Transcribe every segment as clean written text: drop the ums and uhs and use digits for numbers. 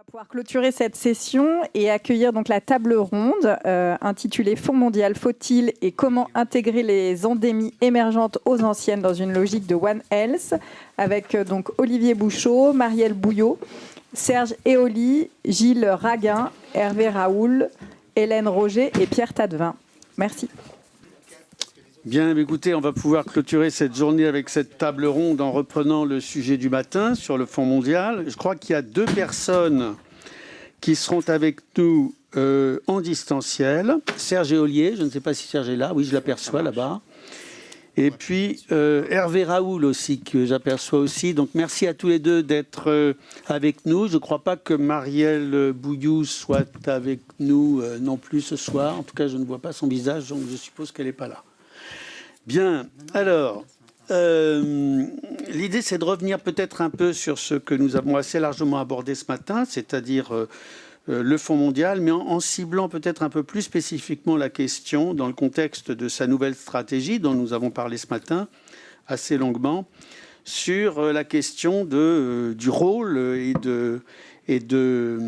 pouvoir clôturer cette session et accueillir donc la table ronde intitulée Fonds mondial faut-il et comment intégrer les endémies émergentes aux anciennes dans une logique de One Health avec donc Olivier Bouchot, Marielle Bouillot, Serge Eoli, Gilles Raguin, Hervé Raoul, Hélène Roger et Pierre Tadevin. Merci. Bien, écoutez, on va pouvoir clôturer cette journée avec cette table ronde en reprenant le sujet du matin sur le Fonds mondial. Je crois qu'il y a 2 personnes qui seront avec nous en distanciel. Serge Eolier, je ne sais pas si Serge est là. Oui, je l'aperçois là-bas. Et puis Hervé Raoul aussi, que j'aperçois aussi. Donc merci à tous les deux d'être avec nous. Je ne crois pas que Marielle Bouillou soit avec nous non plus ce soir. En tout cas, je ne vois pas son visage, donc je suppose qu'elle n'est pas là. Bien, alors, l'idée c'est de revenir peut-être un peu sur ce que nous avons assez largement abordé ce matin, c'est-à-dire le Fonds mondial, mais en ciblant peut-être un peu plus spécifiquement la question dans le contexte de sa nouvelle stratégie dont nous avons parlé ce matin assez longuement, sur la question du rôle et de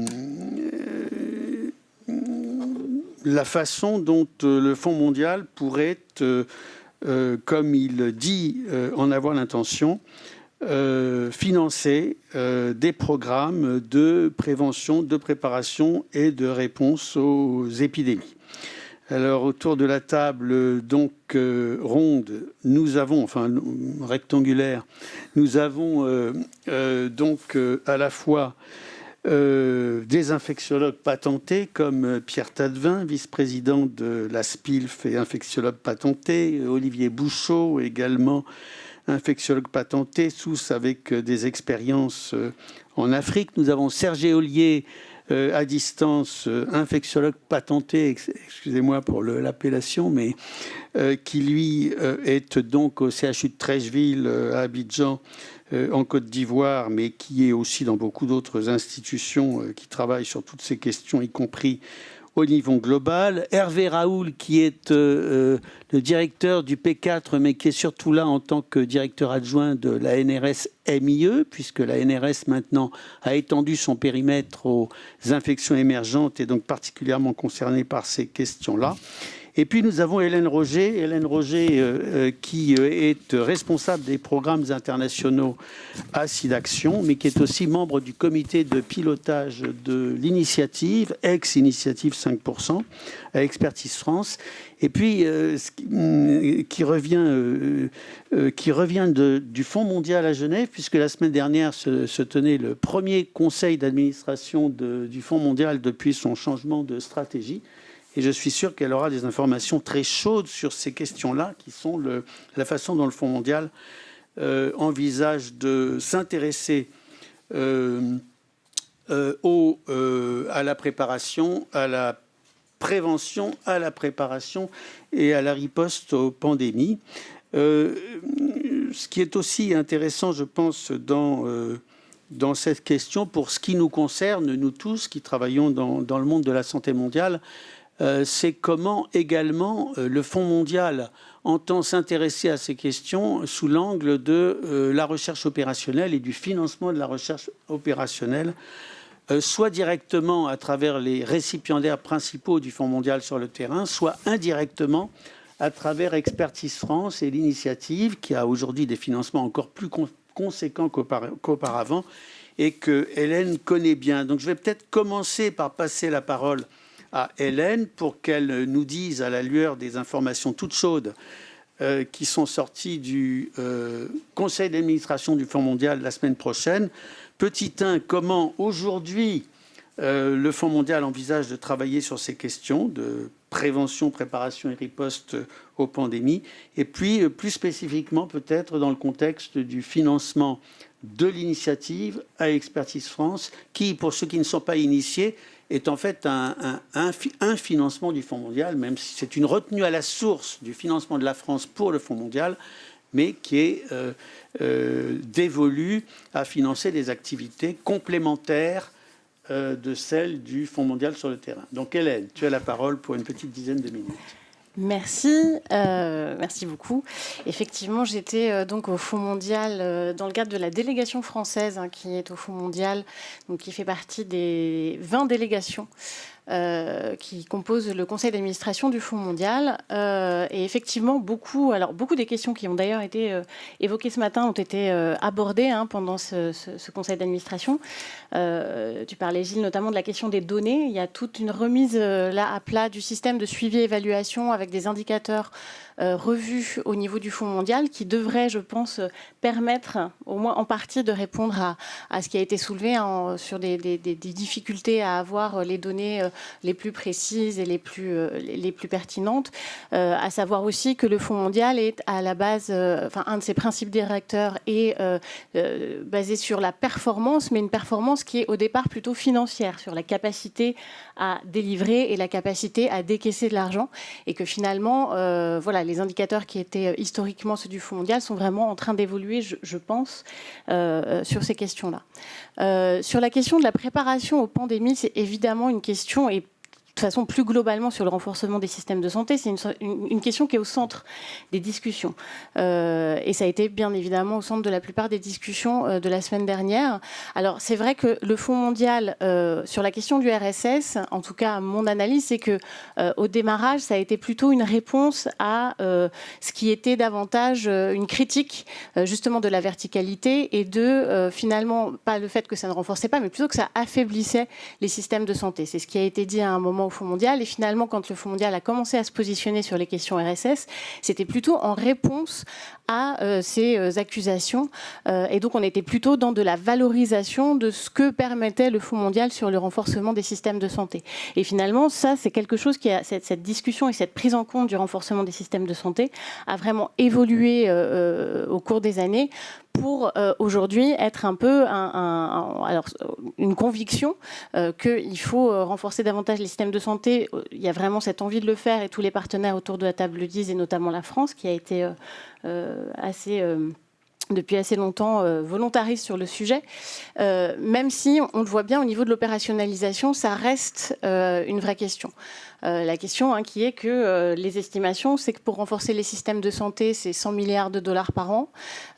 la façon dont le Fonds mondial pourrait comme il dit en avoir l'intention, financer des programmes de prévention, de préparation et de réponse aux épidémies. Alors, autour de la table donc ronde, nous avons, enfin rectangulaire, nous avons donc à la fois des infectiologues patentés comme Pierre Tadevin, vice-président de la SPILF et infectiologue patenté, Olivier Bouchot, également infectiologue patenté, tous avec des expériences en Afrique. Nous avons Serge Eolier à distance, infectiologue patenté, excusez-moi pour l'appellation, mais qui lui est donc au CHU de Treichville à Abidjan, en Côte d'Ivoire, mais qui est aussi dans beaucoup d'autres institutions qui travaillent sur toutes ces questions, y compris au niveau global. Hervé Raoul, qui est le directeur du P4, mais qui est surtout là en tant que directeur adjoint de la NRS MIE, puisque la NRS maintenant a étendu son périmètre aux infections émergentes et donc particulièrement concernée par ces questions-là. Et puis nous avons Hélène Roger qui est responsable des programmes internationaux à SIDAction, mais qui est aussi membre du comité de pilotage de l'initiative, ex-initiative 5%, à Expertise France, et puis qui revient du Fonds mondial à Genève, puisque la semaine dernière se tenait le premier conseil d'administration du Fonds mondial depuis son changement de stratégie. Et je suis sûr qu'elle aura des informations très chaudes sur ces questions-là, qui sont la façon dont le Fonds mondial envisage de s'intéresser à la préparation, à la prévention, à la préparation et à la riposte aux pandémies. Ce qui est aussi intéressant, je pense, dans cette question, pour ce qui nous concerne, nous tous qui travaillons dans le monde de la santé mondiale, c'est comment également le Fonds mondial entend s'intéresser à ces questions sous l'angle de la recherche opérationnelle et du financement de la recherche opérationnelle, soit directement à travers les récipiendaires principaux du Fonds mondial sur le terrain, soit indirectement à travers Expertise France et l'initiative, qui a aujourd'hui des financements encore plus conséquents qu'auparavant et que Hélène connaît bien. Donc je vais peut-être commencer par passer la parole à Hélène pour qu'elle nous dise, à la lueur des informations toutes chaudes qui sont sorties du conseil d'administration du Fonds mondial la semaine prochaine, petit 1, comment aujourd'hui le Fonds mondial envisage de travailler sur ces questions de prévention, préparation et riposte aux pandémies, et puis plus spécifiquement peut-être dans le contexte du financement de l'initiative à Expertise France, qui, pour ceux qui ne sont pas initiés, est en fait un financement du Fonds mondial, même si c'est une retenue à la source du financement de la France pour le Fonds mondial, mais qui est dévolu à financer des activités complémentaires de celles du Fonds mondial sur le terrain. Donc Hélène, tu as la parole pour une petite dizaine de minutes. Merci beaucoup. Effectivement, j'étais donc au Fonds mondial dans le cadre de la délégation française qui est au Fonds mondial, donc qui fait partie des 20 délégations qui composent le conseil d'administration du Fonds mondial. Et effectivement, beaucoup des questions qui ont d'ailleurs été évoquées ce matin ont été abordées pendant ce conseil d'administration. Tu parlais, Gilles, notamment de la question des données. Il y a toute une remise là à plat du système de suivi et évaluation avec des indicateurs revus au niveau du Fonds mondial qui devrait, je pense, permettre au moins en partie de répondre à ce qui a été soulevé sur des difficultés à avoir les données les plus précises et les plus pertinentes. À savoir aussi que le Fonds mondial est à la base, un de ses principes directeurs est basé sur la performance, mais une performance qui est au départ plutôt financière, sur la capacité à délivrer et la capacité à décaisser de l'argent, et que finalement, les indicateurs qui étaient historiquement ceux du Fonds mondial sont vraiment en train d'évoluer, je pense, sur ces questions-là. Sur la question de la préparation aux pandémies, c'est évidemment une question, et de façon plus globalement sur le renforcement des systèmes de santé, c'est une question qui est au centre des discussions. Et ça a été bien évidemment au centre de la plupart des discussions de la semaine dernière. Alors c'est vrai que le Fonds mondial, sur la question du RSS, en tout cas mon analyse, c'est que au démarrage, ça a été plutôt une réponse à ce qui était davantage une critique justement de la verticalité et de finalement, pas le fait que ça ne renforçait pas, mais plutôt que ça affaiblissait les systèmes de santé. C'est ce qui a été dit à un moment au Fonds mondial, et finalement quand le Fonds mondial a commencé à se positionner sur les questions RSS, c'était plutôt en réponse à ces accusations, et donc on était plutôt dans de la valorisation de ce que permettait le Fonds mondial sur le renforcement des systèmes de santé. Et finalement ça c'est quelque chose qui a cette discussion et cette prise en compte du renforcement des systèmes de santé a vraiment évolué au cours des années pour aujourd'hui être un peu une conviction qu'il faut renforcer davantage les systèmes de santé. Il y a vraiment cette envie de le faire, et tous les partenaires autour de la table le disent, et notamment la France qui a été depuis assez longtemps volontariste sur le sujet, même si on le voit bien au niveau de l'opérationnalisation, ça reste une vraie question. La question qui est que les estimations, c'est que pour renforcer les systèmes de santé, c'est 100 milliards de dollars par an.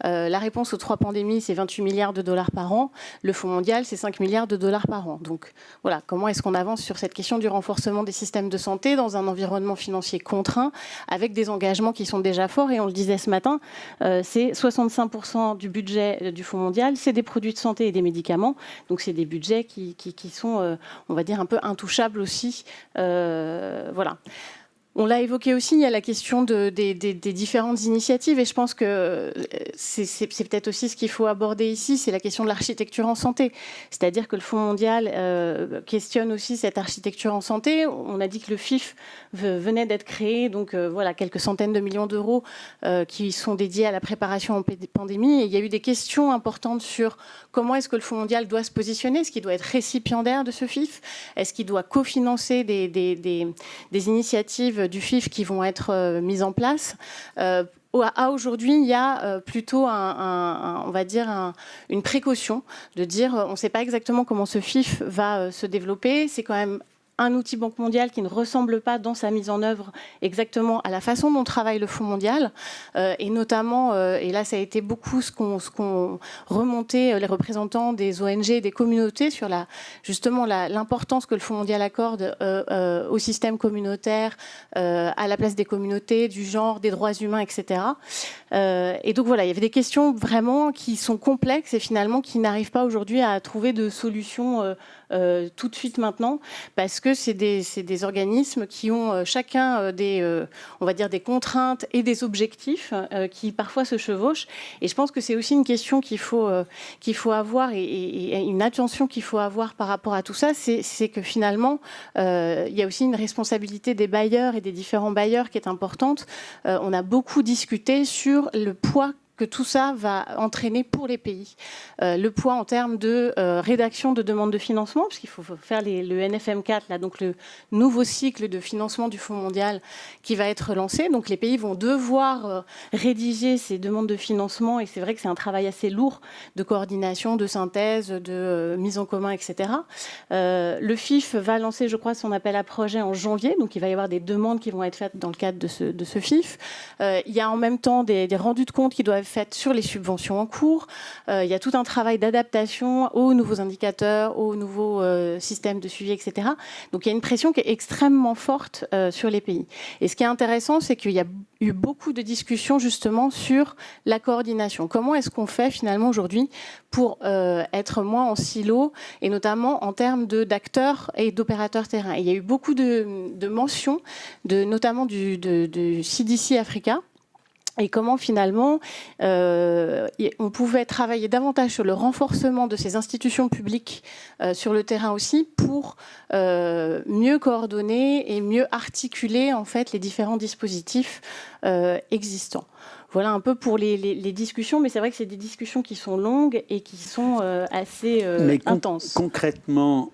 La réponse aux 3 pandémies, c'est 28 milliards de dollars par an. Le Fonds mondial, c'est 5 milliards de dollars par an. Donc voilà, comment est-ce qu'on avance sur cette question du renforcement des systèmes de santé dans un environnement financier contraint, avec des engagements qui sont déjà forts, et on le disait ce matin, c'est 65% du budget du Fonds mondial, c'est des produits de santé et des médicaments. Donc c'est des budgets qui sont, on va dire, un peu intouchables aussi. Voilà. On l'a évoqué aussi, il y a la question des différentes initiatives, et je pense que c'est peut-être aussi ce qu'il faut aborder ici, c'est la question de l'architecture en santé. C'est-à-dire que le Fonds mondial questionne aussi cette architecture en santé. On a dit que le FIF venait d'être créé, donc quelques centaines de millions d'euros qui sont dédiés à la préparation en pandémie. Et il y a eu des questions importantes sur comment est-ce que le Fonds mondial doit se positionner. Est-ce qu'il doit être récipiendaire de ce FIF? Est-ce qu'il doit cofinancer des initiatives du FIF qui vont être mises en place? À aujourd'hui, il y a plutôt on va dire une précaution de dire on ne sait pas exactement comment ce FIF va se développer. C'est quand même un outil Banque mondiale qui ne ressemble pas dans sa mise en œuvre exactement à la façon dont travaille le Fonds mondial, et notamment, et là ça a été beaucoup ce qu'ont remonté les représentants des ONG et des communautés sur justement l'importance que le Fonds mondial accorde au système communautaire, à la place des communautés, du genre, des droits humains, etc. Et donc voilà, il y avait des questions vraiment qui sont complexes et finalement qui n'arrivent pas aujourd'hui à trouver de solution tout de suite maintenant, parce que c'est des organismes qui ont chacun on va dire des contraintes et des objectifs qui parfois se chevauchent. Et je pense que c'est aussi une question qu'il faut avoir, et une attention qu'il faut avoir par rapport à tout ça, c'est que finalement il y a aussi une responsabilité des bailleurs et des différents bailleurs qui est importante. On a beaucoup discuté sur le poids que tout ça va entraîner pour les pays. Le poids en termes de rédaction de demandes de financement, puisqu'il faut faire le NFM4, là, donc le nouveau cycle de financement du Fonds mondial qui va être lancé. Donc les pays vont devoir rédiger ces demandes de financement, et c'est vrai que c'est un travail assez lourd de coordination, de synthèse, de mise en commun, etc. Le FIF va lancer, je crois, son appel à projet en janvier, donc il va y avoir des demandes qui vont être faites dans le cadre de ce FIF. Il y a en même temps des rendus de compte qui doivent être faits sur les subventions en cours. Il y a tout un travail d'adaptation aux nouveaux indicateurs, aux nouveaux systèmes de suivi, etc. Donc il y a une pression qui est extrêmement forte sur les pays. Et ce qui est intéressant, c'est qu'il y a eu beaucoup de discussions justement sur la coordination. Comment est-ce qu'on fait finalement aujourd'hui pour être moins en silo, et notamment en termes d'acteurs et d'opérateurs terrain. Et il y a eu beaucoup de mentions, notamment de CDC Africa, et comment finalement on pouvait travailler davantage sur le renforcement de ces institutions publiques sur le terrain aussi, pour mieux coordonner et mieux articuler en fait les différents dispositifs existants. Voilà un peu pour les discussions, mais c'est vrai que c'est des discussions qui sont longues et qui sont assez intenses. Concrètement,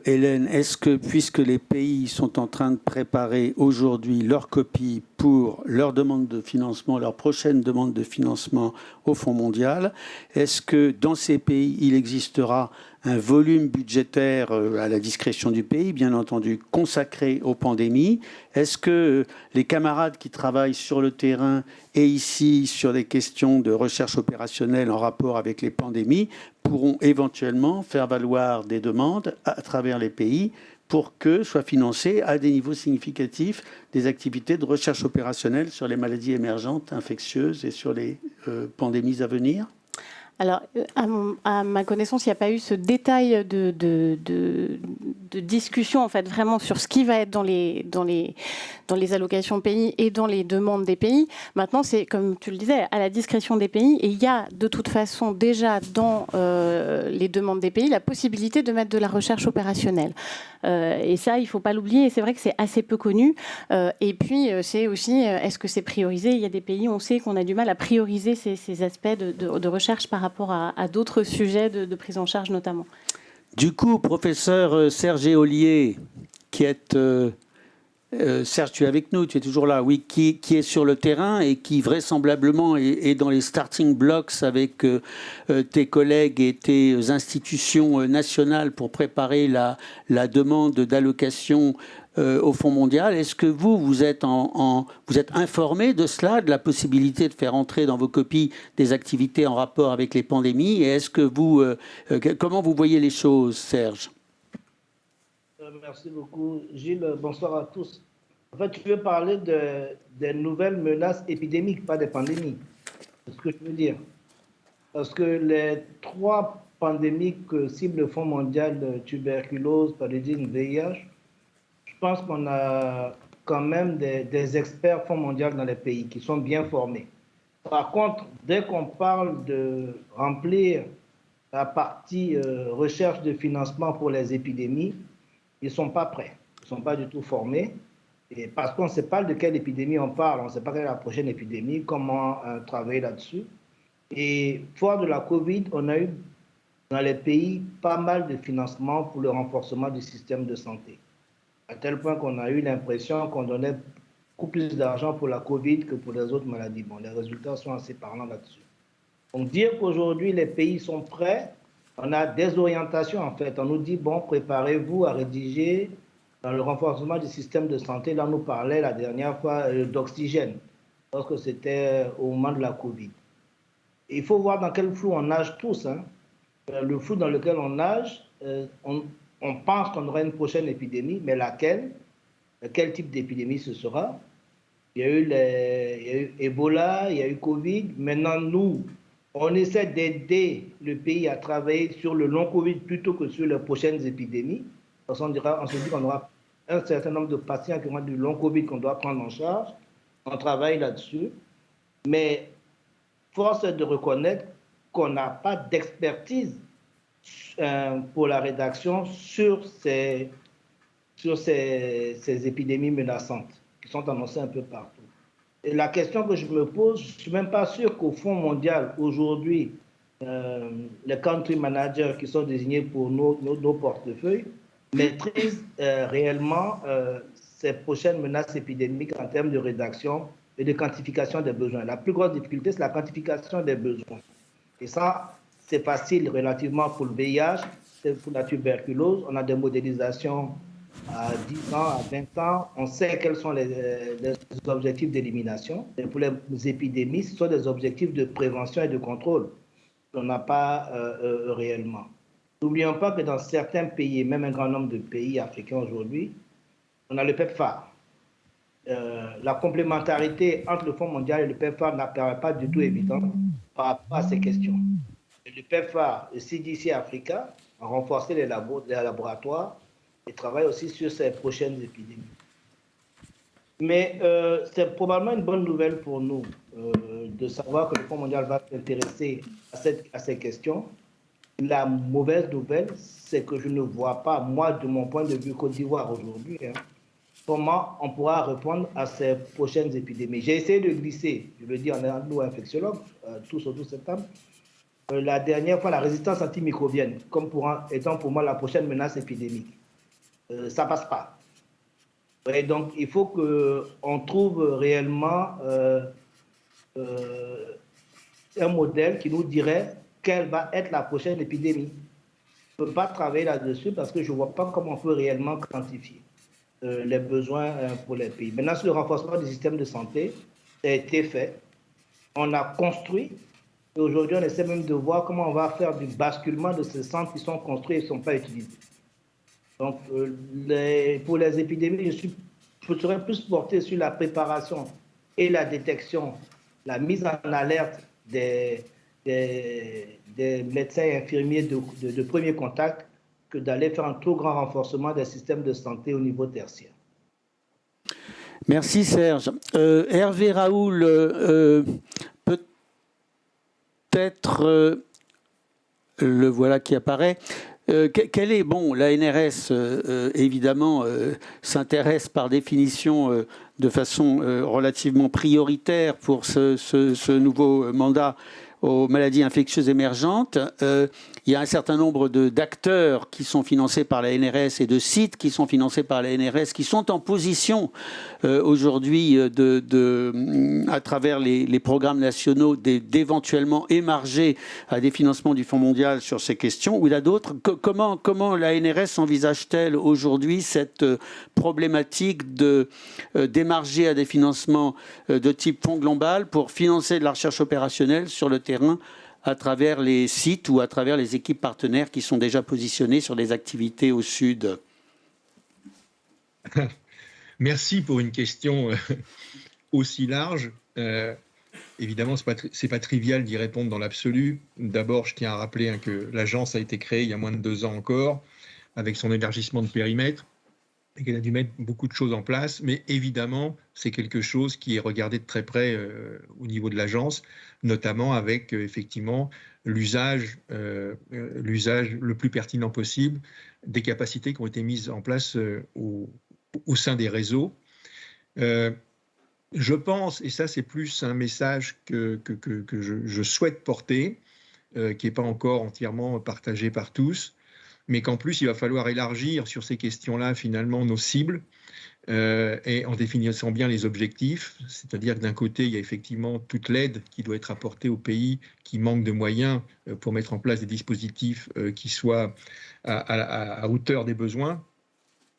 Hélène, est-ce que, puisque les pays sont en train de préparer aujourd'hui leur copie pour leur demande de financement, leur prochaine demande de financement au Fonds mondial, est-ce que dans ces pays, il existera un volume budgétaire à la discrétion du pays, bien entendu, consacré aux pandémies? Est-ce que les camarades qui travaillent sur le terrain et ici sur des questions de recherche opérationnelle en rapport avec les pandémies pourront éventuellement faire valoir des demandes à travers les pays pour que soient financées à des niveaux significatifs des activités de recherche opérationnelle sur les maladies émergentes, infectieuses et sur les pandémies à venir? Alors, à ma connaissance, il n'y a pas eu ce détail de discussion, en fait, vraiment sur ce qui va être dans les allocations pays et dans les demandes des pays. Maintenant, c'est, comme tu le disais, à la discrétion des pays. Et il y a de toute façon déjà dans les demandes des pays la possibilité de mettre de la recherche opérationnelle. Et ça, il ne faut pas l'oublier. Et c'est vrai que c'est assez peu connu. Et puis, c'est aussi, est-ce que c'est priorisé? Il y a des pays, on sait qu'on a du mal à prioriser ces aspects de recherche par rapport à d'autres sujets de prise en charge notamment. Du coup, professeur Serge Ollier, qui est... Serge, tu es avec nous, tu es toujours là, oui, qui est sur le terrain et qui vraisemblablement est dans les starting blocks avec tes collègues et tes institutions nationales pour préparer la demande d'allocation au Fonds mondial. Est-ce que vous êtes informé de cela, de la possibilité de faire entrer dans vos copies des activités en rapport avec les pandémies? Et est-ce que comment vous voyez les choses, Serge? Merci beaucoup, Gilles. Bonsoir à tous. En fait, tu veux parler des nouvelles menaces épidémiques, pas des pandémies. C'est ce que je veux dire. Parce que les 3 pandémies que cible le Fonds mondial de tuberculose, paludisme, VIH, je pense qu'on a quand même des experts Fonds mondial dans les pays qui sont bien formés. Par contre, dès qu'on parle de remplir la partie recherche de financement pour les épidémies, ils ne sont pas prêts, ils ne sont pas du tout formés. Et parce qu'on ne sait pas de quelle épidémie on parle, on ne sait pas quelle est la prochaine épidémie, comment travailler là-dessus. Et fort de la Covid, on a eu dans les pays pas mal de financements pour le renforcement du système de santé. À tel point qu'on a eu l'impression qu'on donnait beaucoup plus d'argent pour la Covid que pour les autres maladies. Bon, les résultats sont assez parlants là-dessus. Donc dire qu'aujourd'hui les pays sont prêts, on a des orientations en fait. On nous dit, bon, préparez-vous à rédiger dans le renforcement du système de santé. Là, on nous parlait la dernière fois d'oxygène, lorsque c'était au moment de la Covid. Et il faut voir dans quel flou on nage tous. Hein. Le flou dans lequel on nage, on pense qu'on aura une prochaine épidémie, mais laquelle? Quel type d'épidémie ce sera? Il y a eu Ebola, il y a eu Covid. Maintenant, nous, on essaie d'aider le pays à travailler sur le long Covid plutôt que sur les prochaines épidémies. Parce qu'on se dit qu'on aura un certain nombre de patients qui ont du long Covid qu'on doit prendre en charge. On travaille là-dessus. Mais force est de reconnaître qu'on n'a pas d'expertise pour la rédaction sur ces épidémies menaçantes qui sont annoncées un peu partout. Et la question que je me pose, je ne suis même pas sûr qu'au Fonds mondial, aujourd'hui, les country managers qui sont désignés pour nos portefeuilles maîtrisent réellement ces prochaines menaces épidémiques en termes de rédaction et de quantification des besoins. La plus grosse difficulté, c'est la quantification des besoins. Et ça, c'est facile relativement pour le VIH, pour la tuberculose. On a des modélisations à 10 ans, à 20 ans. On sait quels sont les objectifs d'élimination. Et pour les épidémies, ce sont des objectifs de prévention et de contrôle qu'on n'a pas réellement. N'oublions pas que dans certains pays, même un grand nombre de pays africains aujourd'hui, on a le PEPFAR. La complémentarité entre le Fonds mondial et le PEPFAR n'apparaît pas du tout évidente par rapport à ces questions. Le PEPFAR, le CDC Africa, a renforcé les laboratoires et travaille aussi sur ces prochaines épidémies. Mais c'est probablement une bonne nouvelle pour nous de savoir que le Fonds mondial va s'intéresser à ces questions. La mauvaise nouvelle, c'est que je ne vois pas, moi, de mon point de vue Côte d'Ivoire aujourd'hui, comment on pourra répondre à ces prochaines épidémies. J'ai essayé de glisser, je le dis en nous infectiologues, tous autour de cette table, la dernière fois, la résistance antimicrobienne, comme étant pour moi la prochaine menace épidémique. Ça ne passe pas. Et donc, il faut qu'on trouve réellement un modèle qui nous dirait quelle va être la prochaine épidémie. Je ne peux pas travailler là-dessus parce que je ne vois pas comment on peut réellement quantifier les besoins pour les pays. Maintenant, sur le renforcement du système de santé, ça a été fait. On a construit. Et aujourd'hui, on essaie même de voir comment on va faire du basculement de ces centres qui sont construits et qui ne sont pas utilisés. Donc, pour les épidémies, je serais plus porté sur la préparation et la détection, la mise en alerte des médecins et infirmiers de premier contact que d'aller faire un trop grand renforcement des systèmes de santé au niveau tertiaire. Merci Serge. Hervé Raoul, peut-être le voilà qui apparaît. Quel est, bon, l'ANRS évidemment s'intéresse par définition de façon relativement prioritaire pour ce nouveau mandat aux maladies infectieuses émergentes. Il y a un certain nombre d'acteurs qui sont financés par la NRS et de sites qui sont financés par la NRS qui sont en position aujourd'hui à travers les programmes nationaux d'éventuellement émarger à des financements du Fonds mondial sur ces questions. Ou il y a d'autres. Comment la NRS envisage-t-elle aujourd'hui cette problématique d'émarger à des financements de type fonds global pour financer de la recherche opérationnelle sur le terrain à travers les sites ou à travers les équipes partenaires qui sont déjà positionnées sur des activités au sud? Merci pour une question aussi large. Évidemment, ce n'est pas trivial d'y répondre dans l'absolu. D'abord, je tiens à rappeler que l'agence a été créée il y a moins de 2 ans encore, avec son élargissement de périmètre, et qu'elle a dû mettre beaucoup de choses en place. Mais évidemment, c'est quelque chose qui est regardé de très près au niveau de l'agence, notamment avec effectivement l'usage le plus pertinent possible des capacités qui ont été mises en place au sein des réseaux. Je pense, et ça c'est plus un message que je souhaite porter, qui n'est pas encore entièrement partagé par tous, mais qu'en plus il va falloir élargir sur ces questions-là finalement nos cibles, et en définissant bien les objectifs, c'est-à-dire que d'un côté il y a effectivement toute l'aide qui doit être apportée aux pays qui manquent de moyens pour mettre en place des dispositifs qui soient à hauteur des besoins,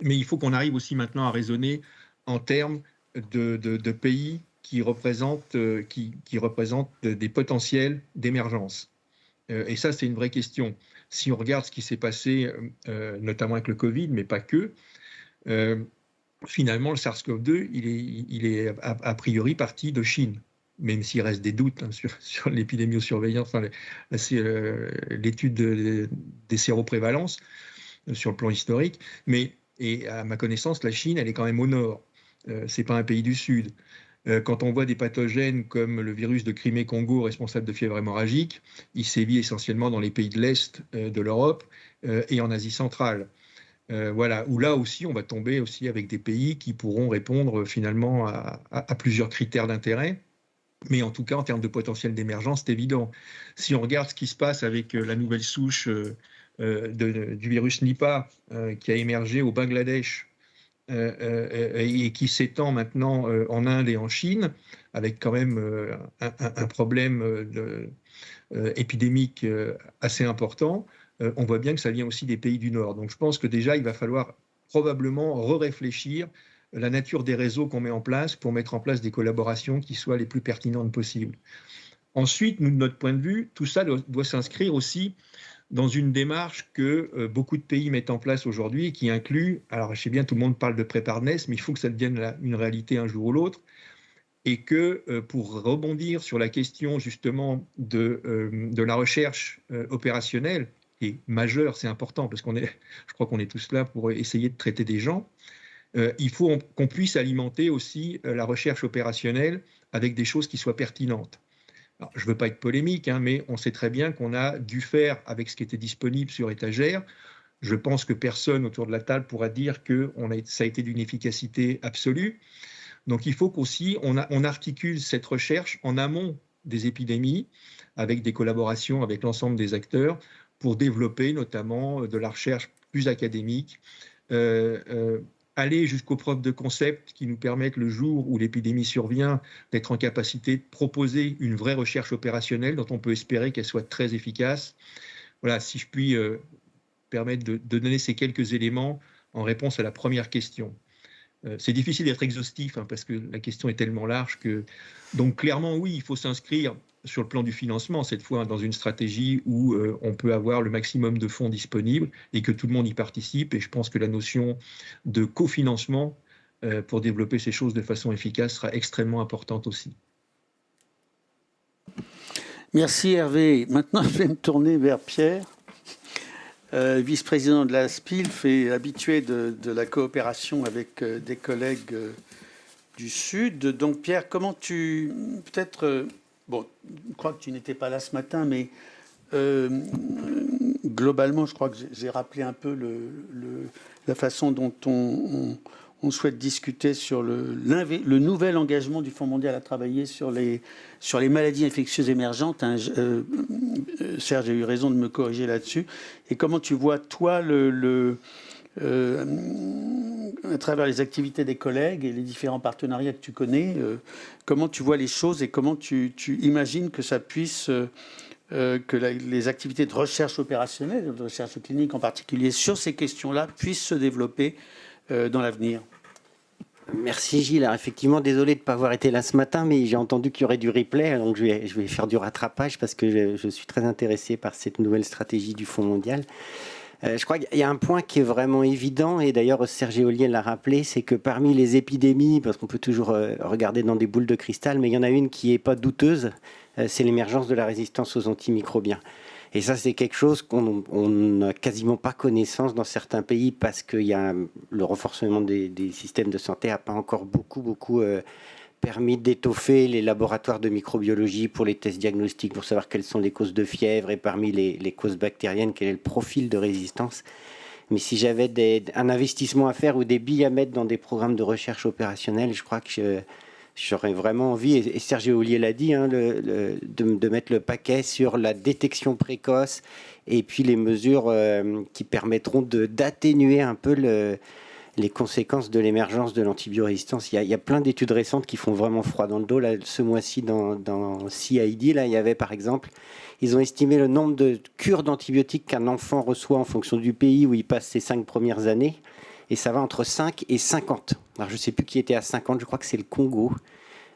mais il faut qu'on arrive aussi maintenant à raisonner en termes de pays qui représentent des potentiels d'émergence. Et ça, c'est une vraie question. Si on regarde ce qui s'est passé, notamment avec le Covid, mais pas que, finalement, le SARS-CoV-2, il est a priori parti de Chine, même s'il reste des doutes sur l'épidémiosurveillance, enfin, l'étude des séroprévalences sur le plan historique. Et à ma connaissance, la Chine, elle est quand même au nord. Ce n'est pas un pays du Sud. Quand on voit des pathogènes comme le virus de Crimée-Congo responsable de fièvre hémorragique, il sévit essentiellement dans les pays de l'Est de l'Europe et en Asie centrale. Voilà, où là aussi, on va tomber aussi avec des pays qui pourront répondre finalement à plusieurs critères d'intérêt. Mais en tout cas, en termes de potentiel d'émergence, c'est évident. Si on regarde ce qui se passe avec la nouvelle souche du virus Nipah qui a émergé au Bangladesh et qui s'étend maintenant en Inde et en Chine, avec quand même un problème épidémique assez important, on voit bien que ça vient aussi des pays du Nord. Donc je pense que déjà, il va falloir probablement réfléchir la nature des réseaux qu'on met en place pour mettre en place des collaborations qui soient les plus pertinentes possibles. Ensuite, nous, de notre point de vue, tout ça doit s'inscrire aussi dans une démarche que beaucoup de pays mettent en place aujourd'hui et qui inclut, alors je sais bien, tout le monde parle de preparedness, mais il faut que ça devienne une réalité un jour ou l'autre, et que pour rebondir sur la question justement de la recherche opérationnelle, qui est majeure, c'est important, parce je crois qu'on est tous là pour essayer de traiter des gens, il faut qu'on puisse alimenter aussi la recherche opérationnelle avec des choses qui soient pertinentes. Alors, je ne veux pas être polémique, hein, mais on sait très bien qu'on a dû faire avec ce qui était disponible sur étagère. Je pense que personne autour de la table pourra dire que ça a été d'une efficacité absolue. Donc il faut qu'aussi on articule cette recherche en amont des épidémies avec des collaborations avec l'ensemble des acteurs pour développer notamment de la recherche plus académique, aller jusqu'aux preuves de concept qui nous permettent, le jour où l'épidémie survient, d'être en capacité de proposer une vraie recherche opérationnelle dont on peut espérer qu'elle soit très efficace. Voilà, si je puis permettre de donner ces quelques éléments en réponse à la première question. C'est difficile d'être exhaustif hein, parce que la question est tellement large que... Donc clairement, oui, il faut s'inscrire sur le plan du financement, cette fois dans une stratégie où on peut avoir le maximum de fonds disponibles et que tout le monde y participe. Et je pense que la notion de cofinancement pour développer ces choses de façon efficace sera extrêmement importante aussi. Merci Hervé. Maintenant, je vais me tourner vers Pierre, vice-président de la SPILF et habitué de la coopération avec des collègues du Sud. Donc Pierre, comment tu... Peut-être... Bon, je crois que tu n'étais pas là ce matin, mais globalement, je crois que j'ai rappelé un peu la façon dont on souhaite discuter sur le nouvel engagement du Fonds mondial à travailler sur les maladies infectieuses émergentes. Hein, Serge a eu raison de me corriger là-dessus. Et comment tu vois, toi, à travers les activités des collègues et les différents partenariats que tu connais, comment tu vois les choses et comment tu imagines que ça puisse, que les activités de recherche opérationnelle, de recherche clinique en particulier, sur ces questions-là, puissent se développer dans l'avenir. Merci Gilles. Alors, effectivement, désolé de ne pas avoir été là ce matin, mais j'ai entendu qu'il y aurait du replay, donc je vais faire du rattrapage parce que je suis très intéressé par cette nouvelle stratégie du Fonds mondial. Je crois qu'il y a un point qui est vraiment évident, et d'ailleurs Serge Ollier l'a rappelé, c'est que parmi les épidémies, parce qu'on peut toujours regarder dans des boules de cristal, mais il y en a une qui n'est pas douteuse, c'est l'émergence de la résistance aux antimicrobiens. Et ça, c'est quelque chose qu'on n'a quasiment pas connaissance dans certains pays parce que le renforcement des systèmes de santé n'a pas encore beaucoup permis d'étoffer les laboratoires de microbiologie pour les tests diagnostiques, pour savoir quelles sont les causes de fièvre et parmi les causes bactériennes, quel est le profil de résistance. Mais si j'avais un investissement à faire ou des billes à mettre dans des programmes de recherche opérationnelle, je crois que j'aurais vraiment envie, et Serge Ollier l'a dit, hein, de mettre le paquet sur la détection précoce et puis les mesures qui permettront d'atténuer un peu les conséquences de l'émergence de l'antibiorésistance. Il y a plein d'études récentes qui font vraiment froid dans le dos. Là, ce mois-ci, dans CID, là, il y avait par exemple, ils ont estimé le nombre de cures d'antibiotiques qu'un enfant reçoit en fonction du pays où il passe ses 5 premières années. Et ça va entre 5 et 50. Alors, je ne sais plus qui était à 50, je crois que c'est le Congo,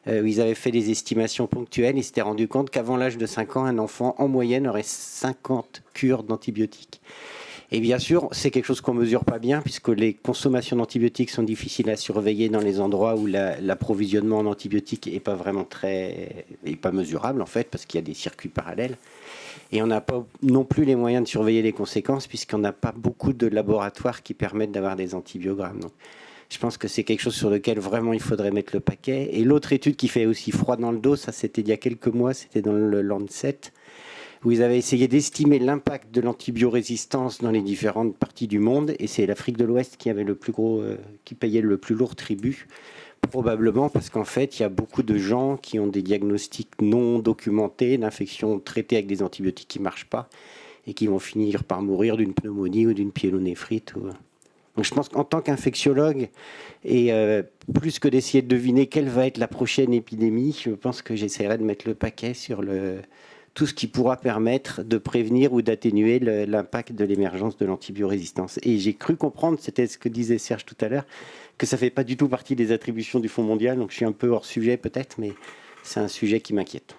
où ils avaient fait des estimations ponctuelles. Ils s'étaient rendu compte qu'avant l'âge de 5 ans, un enfant, en moyenne, aurait 50 cures d'antibiotiques. Et bien sûr, c'est quelque chose qu'on ne mesure pas bien, puisque les consommations d'antibiotiques sont difficiles à surveiller dans les endroits où l'approvisionnement en antibiotiques n'est pas vraiment pas mesurable, en fait, parce qu'il y a des circuits parallèles. Et on n'a pas non plus les moyens de surveiller les conséquences, puisqu'on n'a pas beaucoup de laboratoires qui permettent d'avoir des antibiogrammes. Donc, je pense que c'est quelque chose sur lequel vraiment il faudrait mettre le paquet. Et l'autre étude qui fait aussi froid dans le dos, ça c'était il y a quelques mois, c'était dans le Lancet, Vous avez essayé d'estimer l'impact de l'antibiorésistance dans les différentes parties du monde, et c'est l'Afrique de l'Ouest qui avait qui payait le plus lourd tribut, probablement parce qu'en fait, il y a beaucoup de gens qui ont des diagnostics non documentés d'infections traitées avec des antibiotiques qui ne marchent pas et qui vont finir par mourir d'une pneumonie ou d'une pyélonéphrite. Donc je pense qu'en tant qu'infectiologue, et plus que d'essayer de deviner quelle va être la prochaine épidémie, je pense que j'essaierai de mettre le paquet sur tout ce qui pourra permettre de prévenir ou d'atténuer l'impact de l'émergence de l'antibiorésistance. Et j'ai cru comprendre, c'était ce que disait Serge tout à l'heure, que ça ne fait pas du tout partie des attributions du Fonds mondial, donc je suis un peu hors sujet peut-être, mais c'est un sujet qui m'inquiète.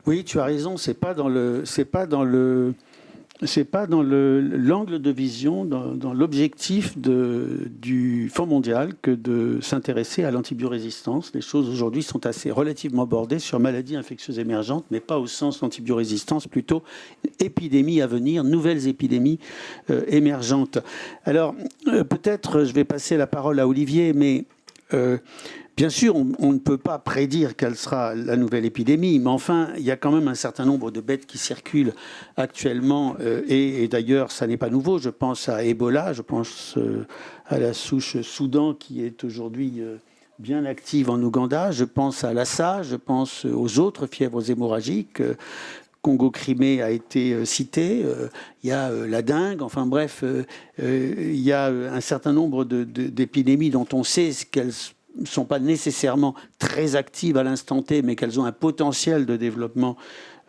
Oui, tu as raison, c'est pas dans l'angle de vision, dans l'objectif du Fonds mondial que de s'intéresser à l'antibiorésistance. Les choses aujourd'hui sont assez relativement bordées sur maladies infectieuses émergentes, mais pas au sens antibiorésistance, plutôt épidémies à venir, nouvelles épidémies émergentes. Alors, peut-être, je vais passer la parole à Olivier, mais bien sûr, on ne peut pas prédire quelle sera la nouvelle épidémie, mais enfin, il y a quand même un certain nombre de bêtes qui circulent actuellement, et d'ailleurs, ça n'est pas nouveau. Je pense à Ebola, je pense à la souche Soudan qui est aujourd'hui bien active en Ouganda, je pense à Lassa, je pense aux autres fièvres hémorragiques. Congo-Crimée a été cité, il y a la dengue, enfin bref, il y a un certain nombre d'épidémies dont on sait qu'elles ne sont pas nécessairement très actives à l'instant T, mais qu'elles ont un potentiel de développement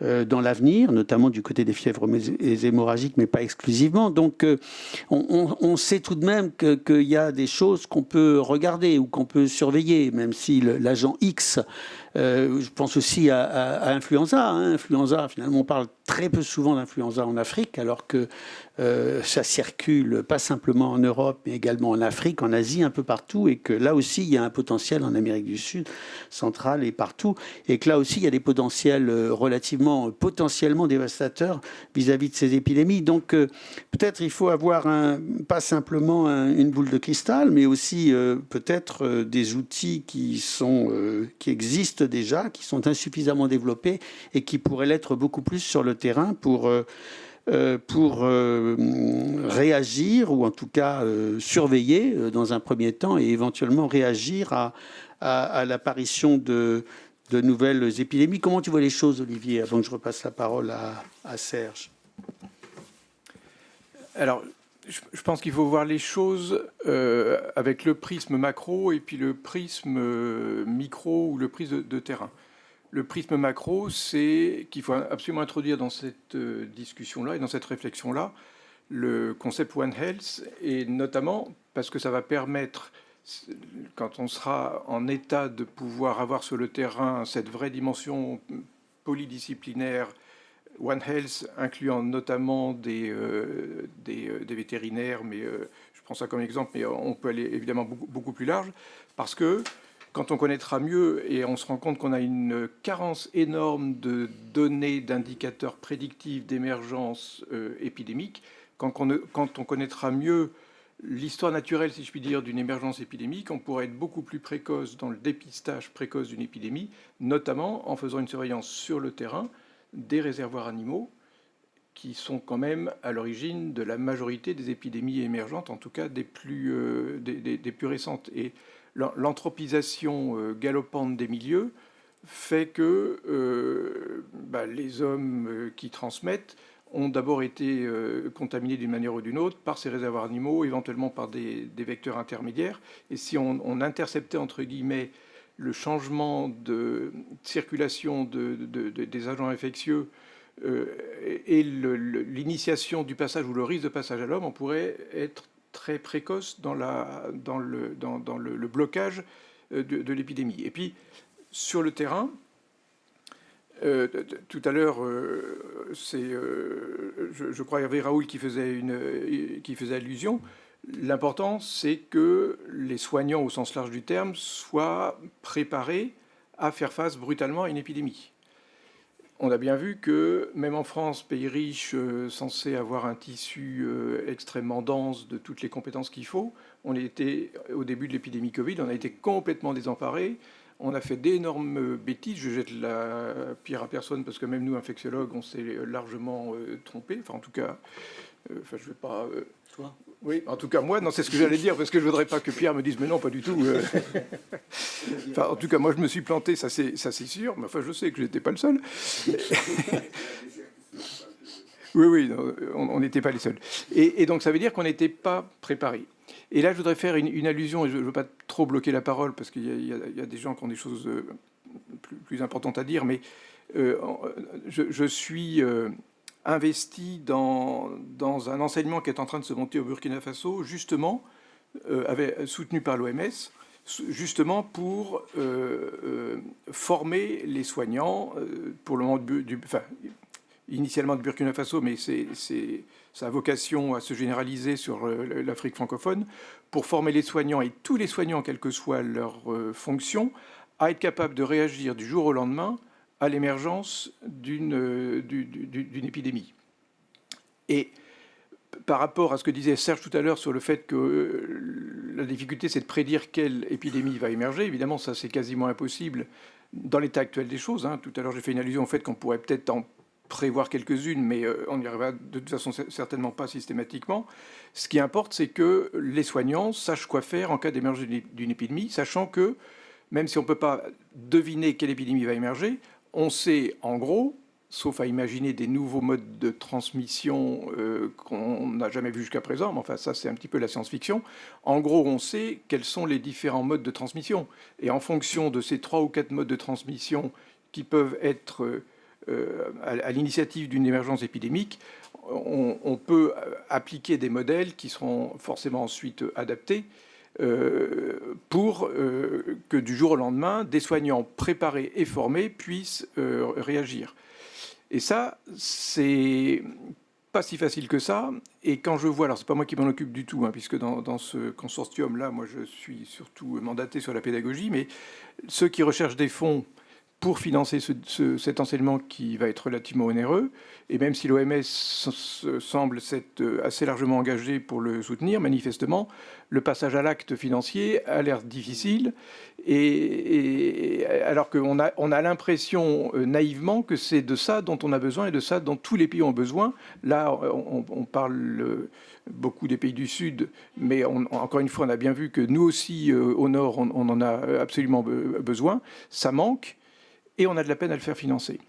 dans l'avenir, notamment du côté des fièvres hémorragiques, mais pas exclusivement. Donc on sait tout de même qu'il y a des choses qu'on peut regarder ou qu'on peut surveiller, même si l'agent X, je pense aussi à influenza. Influenza, finalement, on parle très peu souvent d'influenza en Afrique, alors que ça circule pas simplement en Europe, mais également en Afrique, en Asie, un peu partout, et que là aussi, il y a un potentiel en Amérique du Sud, centrale et partout, et que là aussi, il y a des potentiels potentiellement dévastateurs vis-à-vis de ces épidémies. Donc, peut-être il faut avoir pas simplement une boule de cristal, mais aussi peut-être des outils qui existent déjà, qui sont insuffisamment développés et qui pourraient l'être beaucoup plus sur le terrain pour réagir, ou en tout cas surveiller dans un premier temps, et éventuellement réagir à l'apparition de nouvelles épidémies. Comment tu vois les choses, Olivier, avant que je repasse la parole à Serge? Alors, je pense qu'il faut voir les choses avec le prisme macro et puis le prisme micro ou le prisme de terrain. Le prisme macro, c'est qu'il faut absolument introduire dans cette discussion-là et dans cette réflexion-là le concept One Health, et notamment parce que ça va permettre, quand on sera en état de pouvoir avoir sur le terrain cette vraie dimension polydisciplinaire, One Health, incluant notamment des vétérinaires, mais je prends ça comme exemple, mais on peut aller évidemment beaucoup plus large, parce que quand on connaîtra mieux et on se rend compte qu'on a une carence énorme de données, d'indicateurs prédictifs d'émergence épidémique, quand on connaîtra mieux l'histoire naturelle, si je puis dire, d'une émergence épidémique, on pourra être beaucoup plus précoce dans le dépistage précoce d'une épidémie, notamment en faisant une surveillance sur le terrain des réservoirs animaux, qui sont quand même à l'origine de la majorité des épidémies émergentes, en tout cas des plus récentes. Et l'anthropisation galopante des milieux fait que les hommes qui transmettent ont d'abord été contaminés d'une manière ou d'une autre par ces réservoirs animaux, éventuellement par des vecteurs intermédiaires. Et si on interceptait, entre guillemets, le changement de circulation des agents infectieux et l'initiation du passage ou le risque de passage à l'homme, on pourrait être très précoce dans le blocage de l'épidémie. Et puis, sur le terrain, tout à l'heure, je crois Hervé Raoul qui faisait allusion. L'important, c'est que les soignants, au sens large du terme, soient préparés à faire face brutalement à une épidémie. On a bien vu que, même en France, pays riche, censé avoir un tissu extrêmement dense de toutes les compétences qu'il faut, on était, au début de l'épidémie Covid, on a été complètement désemparés. on a fait d'énormes bêtises. Je jette la pierre à personne parce que même nous, infectiologues, on s'est largement trompé. Enfin, en tout cas, je vais pas. Toi ? Oui, en tout cas, moi, non, c'est ce que j'allais dire parce que je voudrais pas que Pierre me dise, mais non, pas du tout. Enfin, en tout cas, moi, je me suis planté, ça c'est sûr. Mais enfin, je sais que je n'étais pas le seul. Oui, on n'était pas les seuls. Et donc, ça veut dire qu'on n'était pas préparés. Et là, je voudrais faire une allusion, et je ne veux pas trop bloquer la parole, parce qu'il y a des gens qui ont des choses plus importantes à dire, mais je suis investi dans un enseignement qui est en train de se monter au Burkina Faso, justement, soutenu par l'OMS, justement pour former les soignants, pour le moment initialement de Burkina Faso, mais ça a vocation à se généraliser sur l'Afrique francophone, pour former les soignants et tous les soignants, quelle que soit leur fonction, à être capables de réagir du jour au lendemain à l'émergence d'une épidémie. Et par rapport à ce que disait Serge tout à l'heure sur le fait que la difficulté, c'est de prédire quelle épidémie va émerger, évidemment, ça c'est quasiment impossible dans l'état actuel des choses. Tout à l'heure, j'ai fait une allusion au fait qu'on pourrait peut-être en prévoir quelques-unes, mais on n'y arrivera de toute façon certainement pas systématiquement. Ce qui importe, c'est que les soignants sachent quoi faire en cas d'émergence d'une épidémie, sachant que, même si on ne peut pas deviner quelle épidémie va émerger, on sait en gros, sauf à imaginer des nouveaux modes de transmission qu'on n'a jamais vus jusqu'à présent, mais enfin ça c'est un petit peu la science-fiction, en gros on sait quels sont les différents modes de transmission. Et en fonction de ces 3 ou 4 modes de transmission qui peuvent être à l'initiative d'une émergence épidémique, on peut appliquer des modèles qui seront forcément ensuite adaptés pour que du jour au lendemain, des soignants préparés et formés puissent réagir. Et ça, c'est pas si facile que ça. Et quand je vois, alors c'est pas moi qui m'en occupe du tout, puisque dans ce consortium-là, moi je suis surtout mandaté sur la pédagogie, mais ceux qui recherchent des fonds pour financer cet enseignement qui va être relativement onéreux, et même si l'OMS semble s'être assez largement engagé pour le soutenir, manifestement, le passage à l'acte financier a l'air difficile, et alors qu'on a l'impression naïvement que c'est de ça dont on a besoin et de ça dont tous les pays ont besoin. Là, on parle beaucoup des pays du Sud, mais encore une fois, on a bien vu que nous aussi, au Nord, on en a absolument besoin. Ça manque. Et on a de la peine à le faire financer.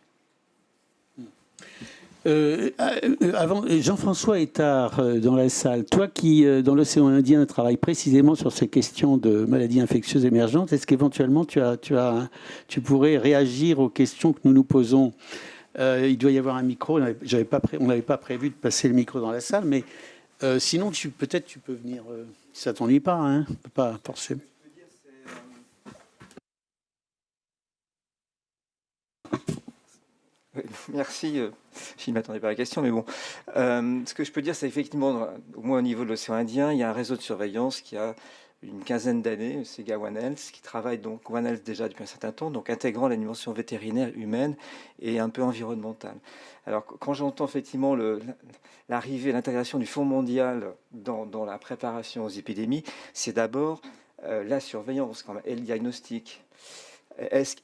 Avant, Jean-François Ettard dans la salle, toi qui, dans l'océan Indien, travailles précisément sur ces questions de maladies infectieuses émergentes, est-ce qu'éventuellement tu pourrais réagir aux questions que nous nous posons? Il doit y avoir un micro, on n'avait pas prévu de passer le micro dans la salle, mais sinon, peut-être tu peux venir, si ça ne t'ennuie pas, on peut pas forcément. Merci. Je ne m'attendais pas à la question, mais bon. Ce que je peux dire, c'est effectivement, au moins au niveau de l'océan Indien, il y a un réseau de surveillance qui a une quinzaine d'années, SEGA One Health, qui travaille donc One Health déjà depuis un certain temps, donc intégrant la dimension vétérinaire, humaine et un peu environnementale. Alors, quand j'entends effectivement l'arrivée, l'intégration du Fonds mondial dans la préparation aux épidémies, c'est d'abord la surveillance et le diagnostic.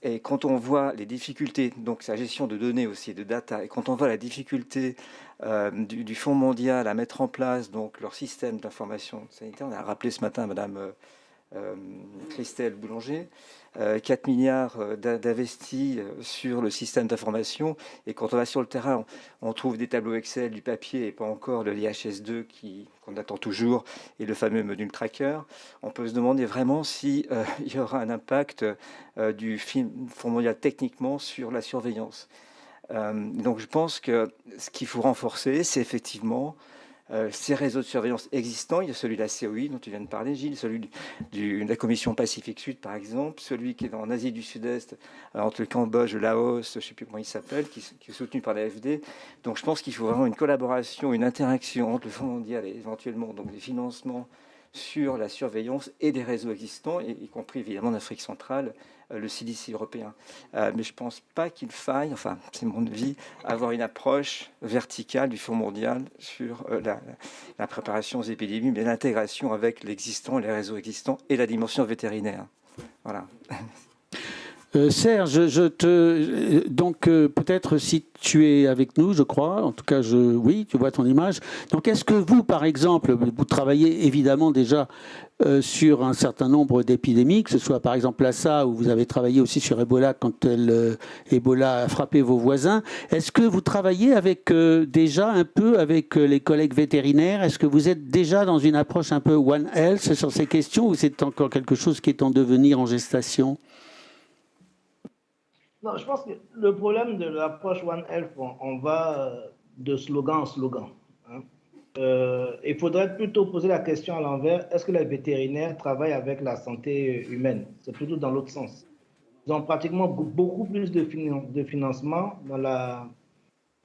Et quand on voit les difficultés, donc sa gestion de données aussi, de data, et quand on voit la difficulté du Fonds mondial à mettre en place donc leur système d'information sanitaire, on a rappelé ce matin Madame Christelle Boulanger, 4 milliards d'investis sur le système d'information, et quand on va sur le terrain, on trouve des tableaux Excel, du papier, et pas encore le IHS2 qu'on attend toujours, et le fameux module tracker. On peut se demander vraiment si il y aura un impact du Fonds mondial techniquement sur la surveillance. Donc je pense que ce qu'il faut renforcer, c'est effectivement ces réseaux de surveillance existants. Il y a celui de la COI dont tu viens de parler, Gilles, celui de la Commission Pacifique Sud, par exemple, celui qui est en Asie du Sud-Est, entre le Cambodge, le Laos, je ne sais plus comment il s'appelle, qui est soutenu par l'AFD. Donc je pense qu'il faut vraiment une collaboration, une interaction entre le Fonds mondial et éventuellement donc des financements sur la surveillance et des réseaux existants, y compris évidemment d'Afrique centrale, le CDC européen. Mais je ne pense pas qu'il faille, enfin c'est mon avis, avoir une approche verticale du Fonds mondial sur la préparation aux épidémies, mais l'intégration avec l'existant, les réseaux existants et la dimension vétérinaire. Voilà. Serge, donc peut-être si tu es avec nous, je crois, en tout cas, oui, tu vois ton image. Donc est-ce que vous, par exemple, vous travaillez évidemment déjà sur un certain nombre d'épidémies, que ce soit par exemple Lassa, où vous avez travaillé aussi sur Ebola quand Ebola a frappé vos voisins. Est-ce que vous travaillez avec déjà un peu avec les collègues vétérinaires? Est-ce que vous êtes déjà dans une approche un peu One Health sur ces questions, ou c'est encore quelque chose qui est en devenir, en gestation? Non, je pense que le problème de l'approche One Health, on va de slogan en slogan. Hein. Il faudrait plutôt poser la question à l'envers, est-ce que les vétérinaires travaillent avec la santé humaine? C'est plutôt dans l'autre sens. Ils ont pratiquement beaucoup plus de financement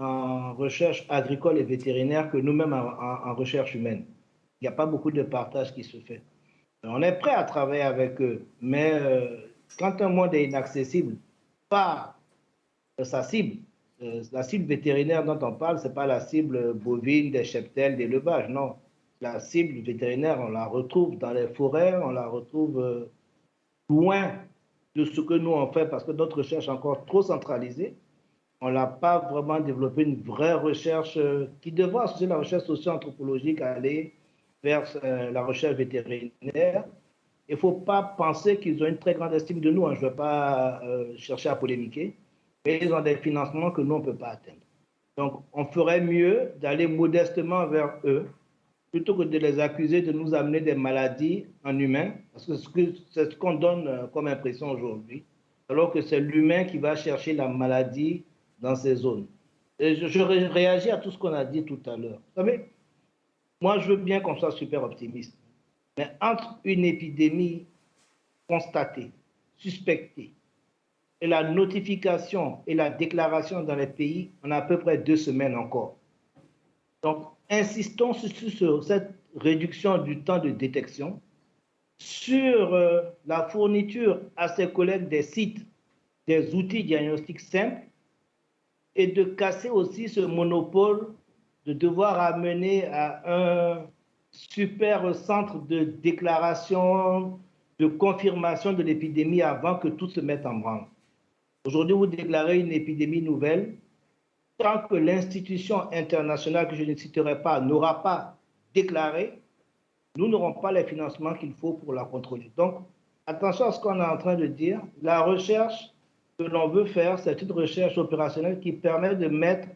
en recherche agricole et vétérinaire que nous-mêmes en recherche humaine. Il n'y a pas beaucoup de partage qui se fait. On est prêt à travailler avec eux, mais quand un monde est inaccessible par sa cible, la cible vétérinaire dont on parle, ce n'est pas la cible bovine, des cheptels, des élevages, non. La cible vétérinaire, on la retrouve dans les forêts, on la retrouve loin de ce que nous on fait parce que notre recherche est encore trop centralisée. On n'a pas vraiment développé une vraie recherche qui devrait associer la recherche socio-anthropologique à aller vers la recherche vétérinaire. Il ne faut pas penser qu'ils ont une très grande estime de nous. Hein. Je ne vais pas chercher à polémiquer. Mais ils ont des financements que nous, on ne peut pas atteindre. Donc, on ferait mieux d'aller modestement vers eux plutôt que de les accuser de nous amener des maladies en humain, parce que c'est ce qu'on donne comme impression aujourd'hui, alors que c'est l'humain qui va chercher la maladie dans ces zones. Et je réagis à tout ce qu'on a dit tout à l'heure. Vous savez, moi, je veux bien qu'on soit super optimiste. Mais entre une épidémie constatée, suspectée, et la notification et la déclaration dans les pays, on a à peu près 2 semaines encore. Donc, insistons sur cette réduction du temps de détection, sur la fourniture à ses collègues des sites, des outils diagnostiques simples, et de casser aussi ce monopole de devoir amener à un super centre de déclaration, de confirmation de l'épidémie avant que tout se mette en branle. Aujourd'hui, vous déclarez une épidémie nouvelle. Tant que l'institution internationale, que je ne citerai pas, n'aura pas déclaré, nous n'aurons pas les financements qu'il faut pour la contrôler. Donc, attention à ce qu'on est en train de dire. La recherche que l'on veut faire, c'est une recherche opérationnelle qui permet de mettre...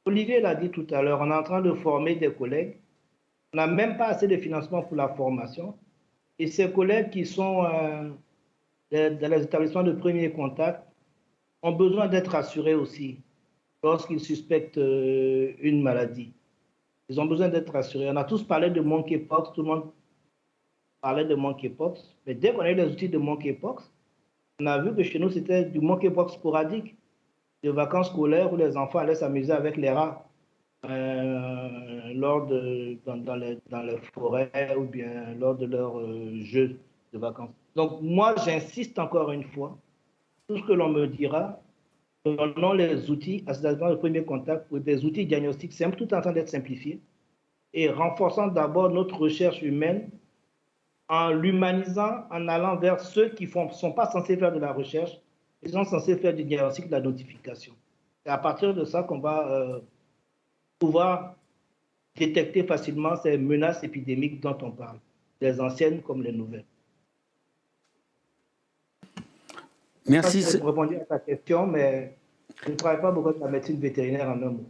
Olivier l'a dit tout à l'heure, on est en train de former des collègues. On n'a même pas assez de financement pour la formation. Et ces collègues qui sont dans les établissements de premier contact ont besoin d'être assurés aussi lorsqu'ils suspectent une maladie. Ils ont besoin d'être assurés. On a tous parlé de monkeypox, tout le monde parlait de monkeypox. Mais dès qu'on a eu les outils de monkeypox, on a vu que chez nous, c'était du monkeypox sporadique, de vacances scolaires où les enfants allaient s'amuser avec les rats. Dans les forêts ou bien lors de leurs jeux de vacances. Donc, moi, j'insiste encore une fois, tout ce que l'on me dira, donnons les outils à ces établissements de premier contact pour des outils diagnostiques simples, tout en train d'être simplifiés, et renforçant d'abord notre recherche humaine en l'humanisant, en allant vers ceux qui ne sont pas censés faire de la recherche, ils sont censés faire du diagnostic, de la notification. C'est à partir de ça qu'on va pouvoir détecter facilement ces menaces épidémiques dont on parle, les anciennes comme les nouvelles. Merci. Je répondis à ta question, mais je ne travaille pas beaucoup de la médecine vétérinaire en un mot.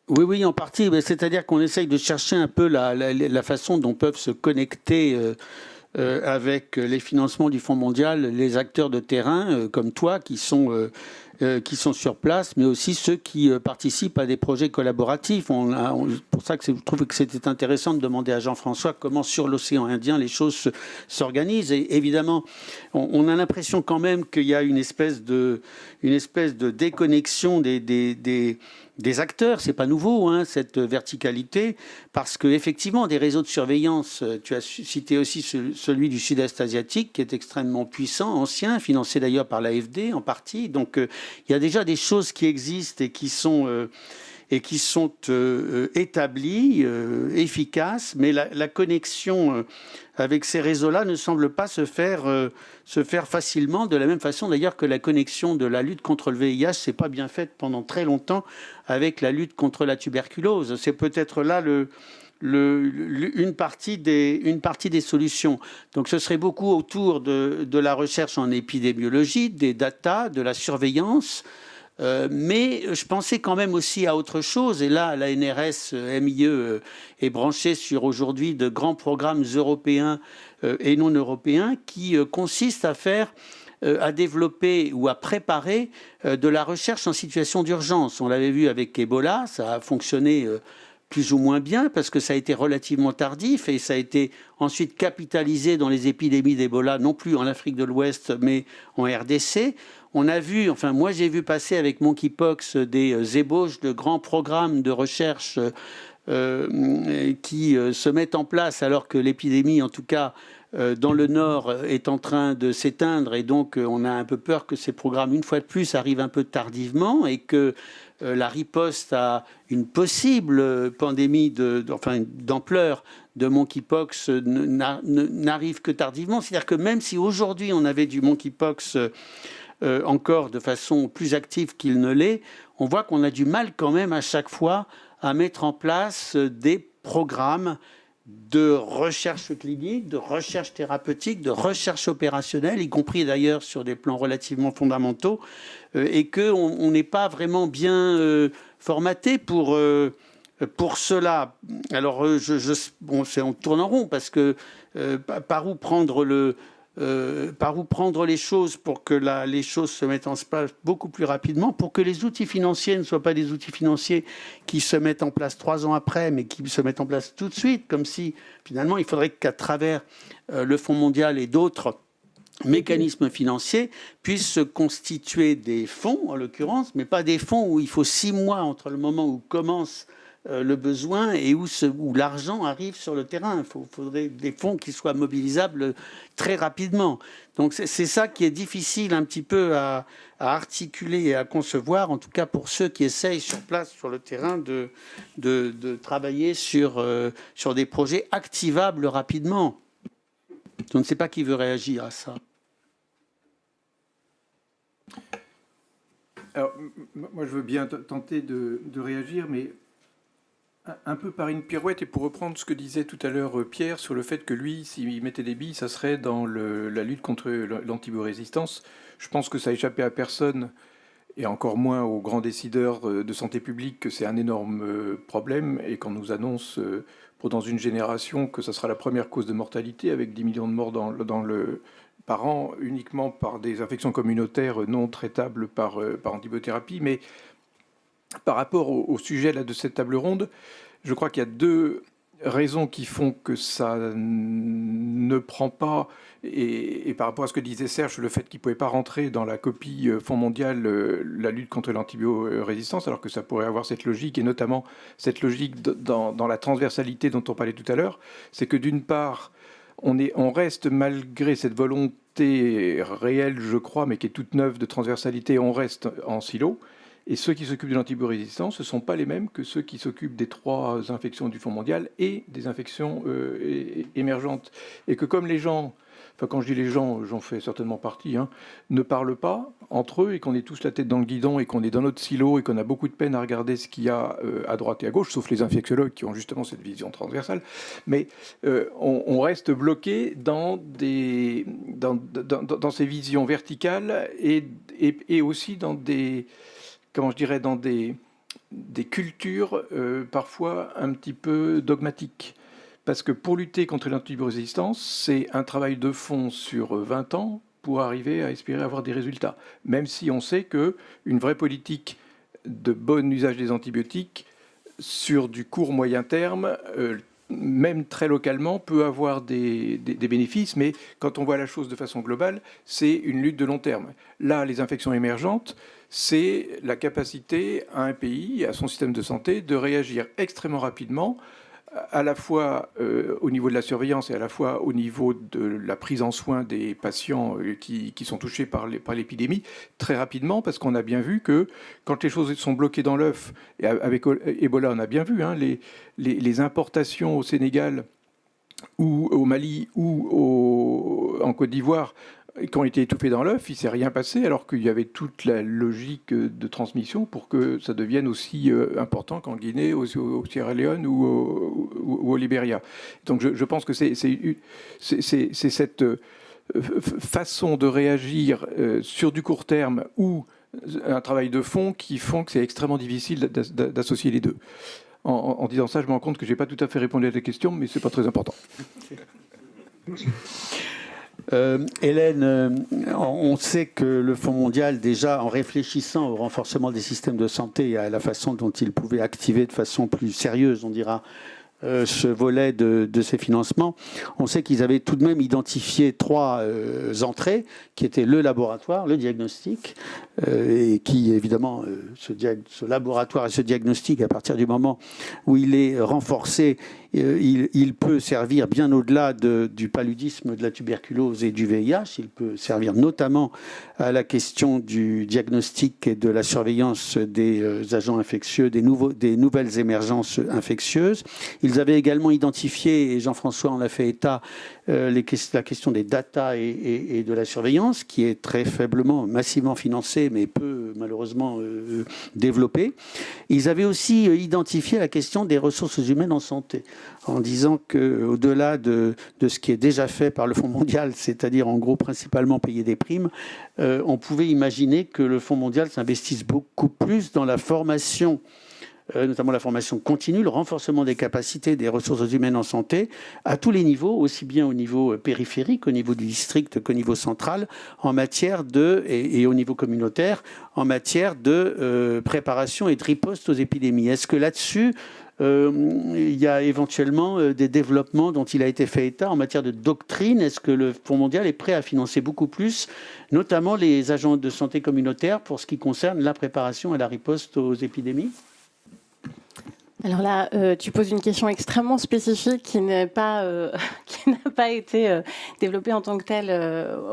Oui, en partie. C'est-à-dire qu'on essaye de chercher un peu la façon dont peuvent se connecter avec les financements du Fonds mondial les acteurs de terrain comme toi qui sont sur place, mais aussi ceux qui participent à des projets collaboratifs. Pour ça que je trouve que c'était intéressant de demander à Jean-François comment sur l'océan Indien les choses s'organisent. Et évidemment, on a l'impression quand même qu'il y a une espèce de déconnexion des acteurs. C'est pas nouveau, hein, cette verticalité, parce que effectivement, des réseaux de surveillance, tu as cité aussi celui du Sud-Est asiatique, qui est extrêmement puissant, ancien, financé d'ailleurs par l'AFD en partie. Donc, il y a déjà des choses qui existent et qui sont et qui sont établis, efficaces, mais la connexion avec ces réseaux-là ne semble pas se faire facilement, de la même façon d'ailleurs que la connexion de la lutte contre le VIH s'est pas bien faite pendant très longtemps avec la lutte contre la tuberculose. C'est peut-être là une partie des solutions. Donc ce serait beaucoup autour de la recherche en épidémiologie, des datas, de la surveillance, mais je pensais quand même aussi à autre chose. Et là, la NRS MIE est branchée sur aujourd'hui de grands programmes européens et non européens qui consistent à développer ou à préparer de la recherche en situation d'urgence. On l'avait vu avec Ebola, ça a fonctionné plus ou moins bien parce que ça a été relativement tardif et ça a été ensuite capitalisé dans les épidémies d'Ebola, non plus en Afrique de l'Ouest mais en RDC. On a vu, enfin moi j'ai vu passer avec Monkeypox des ébauches de grands programmes de recherche qui se mettent en place alors que l'épidémie, en tout cas dans le Nord, est en train de s'éteindre et donc on a un peu peur que ces programmes, une fois de plus, arrivent un peu tardivement et que la riposte à une possible pandémie d'ampleur de monkeypox n'arrive que tardivement. C'est-à-dire que même si aujourd'hui on avait du monkeypox encore de façon plus active qu'il ne l'est, on voit qu'on a du mal quand même à chaque fois à mettre en place des programmes de recherche clinique, de recherche thérapeutique, de recherche opérationnelle, y compris d'ailleurs sur des plans relativement fondamentaux, et qu'on n'est pas vraiment bien formaté pour cela. Alors, on tourne en rond, parce que par où prendre les choses pour que les choses se mettent en place beaucoup plus rapidement, pour que les outils financiers ne soient pas des outils financiers qui se mettent en place 3 ans après, mais qui se mettent en place tout de suite, comme si finalement il faudrait qu'à travers le Fonds mondial et d'autres mécanismes financiers puissent se constituer des fonds, en l'occurrence, mais pas des fonds où il faut 6 mois entre le moment où commence le besoin et où l'argent arrive sur le terrain. Il faudrait des fonds qui soient mobilisables très rapidement. Donc c'est ça qui est difficile un petit peu à articuler et à concevoir, en tout cas pour ceux qui essayent sur place, sur le terrain, de travailler sur des projets activables rapidement. Je ne sais pas qui veut réagir à ça. Alors, moi, je veux bien tenter de réagir, mais un peu par une pirouette, et pour reprendre ce que disait tout à l'heure Pierre sur le fait que lui, s'il mettait des billes, ça serait dans la lutte contre l'antibiorésistance. Je pense que ça a échappé à personne, et encore moins aux grands décideurs de santé publique, que c'est un énorme problème, et qu'on nous annonce dans une génération que ça sera la première cause de mortalité, avec 10 millions de morts par an, uniquement par des infections communautaires non traitables par antibiothérapie. Mais par rapport au sujet là, de cette table ronde, je crois qu'il y a 2 raisons qui font que ça ne prend pas, et par rapport à ce que disait Serge, le fait qu'il ne pouvait pas rentrer dans la copie Fonds mondial la lutte contre l'antibiorésistance, alors que ça pourrait avoir cette logique, et notamment cette logique dans la transversalité dont on parlait tout à l'heure, c'est que d'une part, on reste, malgré cette volonté réelle, je crois, mais qui est toute neuve de transversalité, on reste en silo. Et ceux qui s'occupent de l'antibiorésistance, ce ne sont pas les mêmes que ceux qui s'occupent des 3 infections du Fonds mondial et des infections émergentes. Et que comme les gens, enfin quand je dis les gens, j'en fais certainement partie, ne parlent pas entre eux et qu'on est tous la tête dans le guidon et qu'on est dans notre silo et qu'on a beaucoup de peine à regarder ce qu'il y a à droite et à gauche, sauf les infectiologues qui ont justement cette vision transversale, mais on reste bloqué dans ces visions verticales et aussi dans des... dans des cultures parfois un petit peu dogmatiques. Parce que pour lutter contre l'antibiorésistance, c'est un travail de fond sur 20 ans pour arriver à espérer avoir des résultats. Même si on sait qu'une vraie politique de bon usage des antibiotiques sur du court moyen terme, même très localement, peut avoir des bénéfices, mais quand on voit la chose de façon globale, c'est une lutte de long terme. Là, les infections émergentes, c'est la capacité à un pays, à son système de santé, de réagir extrêmement rapidement à la fois au niveau de la surveillance et à la fois au niveau de la prise en soin des patients qui sont touchés par l'épidémie, très rapidement, parce qu'on a bien vu que quand les choses sont bloquées dans l'œuf, et avec Ebola, on a bien vu, hein, les importations au Sénégal ou au Mali ou en Côte d'Ivoire qui ont été étouffés dans l'œuf, il ne s'est rien passé, alors qu'il y avait toute la logique de transmission pour que ça devienne aussi important qu'en Guinée, au Sierra Leone ou au Libéria. Donc je pense que c'est cette façon de réagir sur du court terme ou un travail de fond qui font que c'est extrêmement difficile d'associer les deux. En disant ça, je me rends compte que je n'ai pas tout à fait répondu à ta question, mais ce n'est pas très important. Hélène, on sait que le Fonds mondial, déjà en réfléchissant au renforcement des systèmes de santé et à la façon dont il pouvait activer de façon plus sérieuse, on dira, ce volet de ces financements, on sait qu'ils avaient tout de même identifié 3 entrées, qui étaient le laboratoire, le diagnostic, et qui évidemment, ce laboratoire et ce diagnostic, à partir du moment où il est renforcé, il peut servir bien au-delà du paludisme, de la tuberculose et du VIH. Il peut servir notamment à la question du diagnostic et de la surveillance des agents infectieux, des nouvelles émergences infectieuses. Ils avaient également identifié, et Jean-François en a fait état, la question des data et de la surveillance, qui est très faiblement, massivement financée, mais peu malheureusement développée. Ils avaient aussi identifié la question des ressources humaines en santé, en disant qu'au-delà de ce qui est déjà fait par le Fonds mondial, c'est-à-dire en gros principalement payer des primes, on pouvait imaginer que le Fonds mondial s'investisse beaucoup plus dans la formation, notamment la formation continue, le renforcement des capacités des ressources humaines en santé, à tous les niveaux, aussi bien au niveau périphérique, au niveau du district qu'au niveau central, en matière et au niveau communautaire, en matière de préparation et de riposte aux épidémies. Est-ce que là-dessus, il y a éventuellement des développements dont il a été fait état en matière de doctrine? Est-ce que le Fonds mondial est prêt à financer beaucoup plus, notamment les agents de santé communautaire, pour ce qui concerne la préparation et la riposte aux épidémies? Alors là, tu poses une question extrêmement spécifique qui n'a pas été développée en tant que telle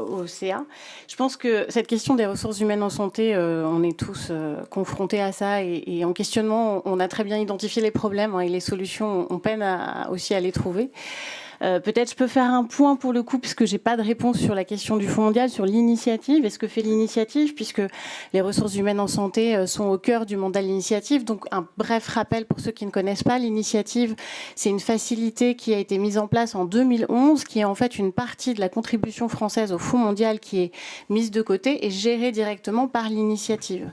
au CA. Je pense que cette question des ressources humaines en santé, on est tous confrontés à ça et en questionnement, on a très bien identifié les problèmes et les solutions, on peine aussi à les trouver. Peut-être je peux faire un point pour le coup, puisque j'ai pas de réponse sur la question du Fonds mondial, sur l'initiative. Est-ce que fait l'initiative, puisque les ressources humaines en santé sont au cœur du mandat de l'initiative. Donc un bref rappel pour ceux qui ne connaissent pas. L'initiative, c'est une facilité qui a été mise en place en 2011, qui est en fait une partie de la contribution française au Fonds mondial qui est mise de côté et gérée directement par l'initiative.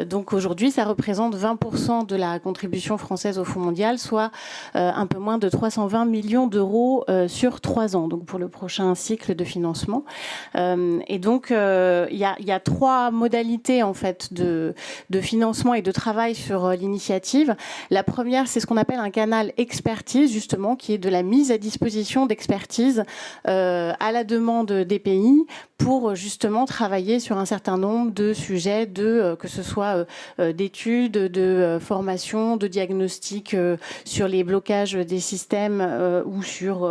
Donc aujourd'hui, ça représente 20% de la contribution française au Fonds mondial, soit un peu moins de 320 millions d'euros sur 3 ans, donc pour le prochain cycle de financement. Et donc, il y a 3 modalités en fait de financement et de travail sur l'initiative. La première, c'est ce qu'on appelle un canal expertise, justement, qui est de la mise à disposition d'expertise à la demande des pays pour justement travailler sur un certain nombre de sujets, que ce soit d'études, de formation, de diagnostic sur les blocages des systèmes ou sur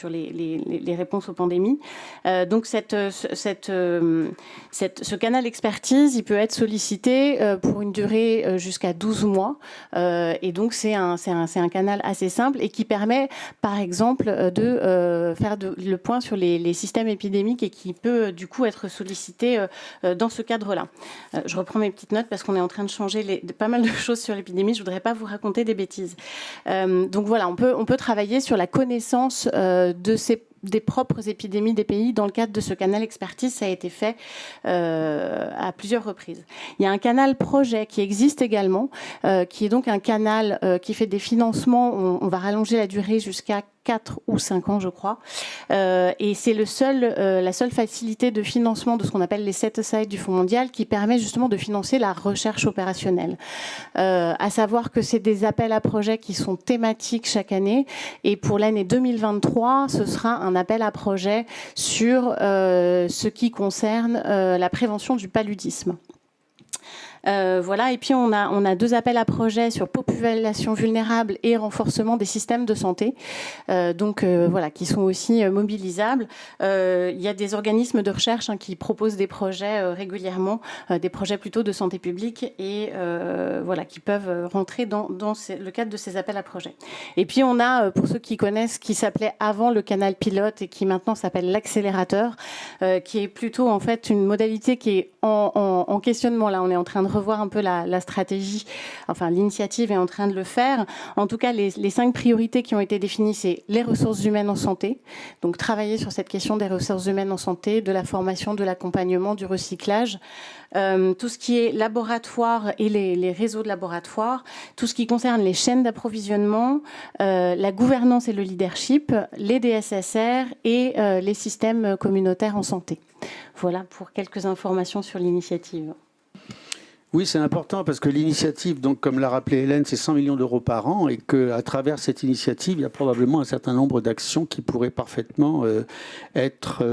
les réponses aux pandémies. Donc ce canal expertise, il peut être sollicité pour une durée jusqu'à 12 mois. Et donc c'est un canal assez simple et qui permet, par exemple, de faire le point sur les systèmes épidémiques et qui peut du coup être sollicité dans ce cadre-là. Je reprends mes petites notes parce qu'on est en train de changer pas mal de choses sur l'épidémie. Je ne voudrais pas vous raconter des bêtises. Donc voilà, on peut travailler sur la connaissance des propres épidémies des pays dans le cadre de ce canal expertise. Ça a été fait à plusieurs reprises. Il y a un canal projet qui existe également, qui est donc un canal qui fait des financements. On va rallonger la durée jusqu'à 4 ou 5 ans, je crois. Et c'est la seule facilité de financement de ce qu'on appelle les set-aside du Fonds mondial qui permet justement de financer la recherche opérationnelle. À savoir que c'est des appels à projets qui sont thématiques chaque année. Et pour l'année 2023, ce sera un appel à projet sur ce qui concerne la prévention du paludisme. Voilà, et puis on a 2 appels à projets sur population vulnérable et renforcement des systèmes de santé, voilà, qui sont aussi mobilisables. Il y a des organismes de recherche qui proposent des projets régulièrement, des projets plutôt de santé publique et voilà, qui peuvent rentrer dans le cadre de ces appels à projets. Et puis on a, pour ceux qui connaissent, qui s'appelait avant le canal pilote et qui maintenant s'appelle l'accélérateur, qui est plutôt en fait une modalité qui est en questionnement. Là, on est en train de revoir un peu la stratégie, enfin l'initiative est en train de le faire. En tout cas, les 5 priorités qui ont été définies, c'est les ressources humaines en santé, donc travailler sur cette question des ressources humaines en santé, de la formation, de l'accompagnement, du recyclage, tout ce qui est laboratoire et les réseaux de laboratoires, tout ce qui concerne les chaînes d'approvisionnement, la gouvernance et le leadership, les DSSR et les systèmes communautaires en santé. Voilà pour quelques informations sur l'initiative. Oui, c'est important parce que l'initiative, donc comme l'a rappelé Hélène, c'est 100 millions d'euros par an et qu'à travers cette initiative, il y a probablement un certain nombre d'actions qui pourraient parfaitement être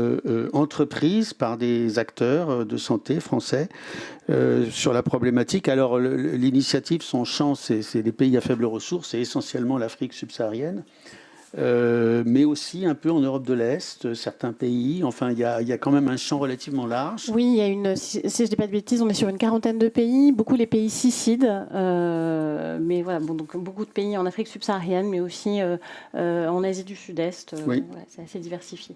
entreprises par des acteurs de santé français sur la problématique. Alors l'initiative, son champ, c'est les pays à faibles ressources, c'est essentiellement l'Afrique subsaharienne. Mais aussi un peu en Europe de l'Est, certains pays. Enfin, il y a quand même un champ relativement large. Oui, il y a si je ne dis pas de bêtises, on est sur une 40aine de pays, beaucoup les pays CICID, mais voilà, donc beaucoup de pays en Afrique subsaharienne, mais aussi en Asie du Sud-Est. Oui. Voilà, c'est assez diversifié.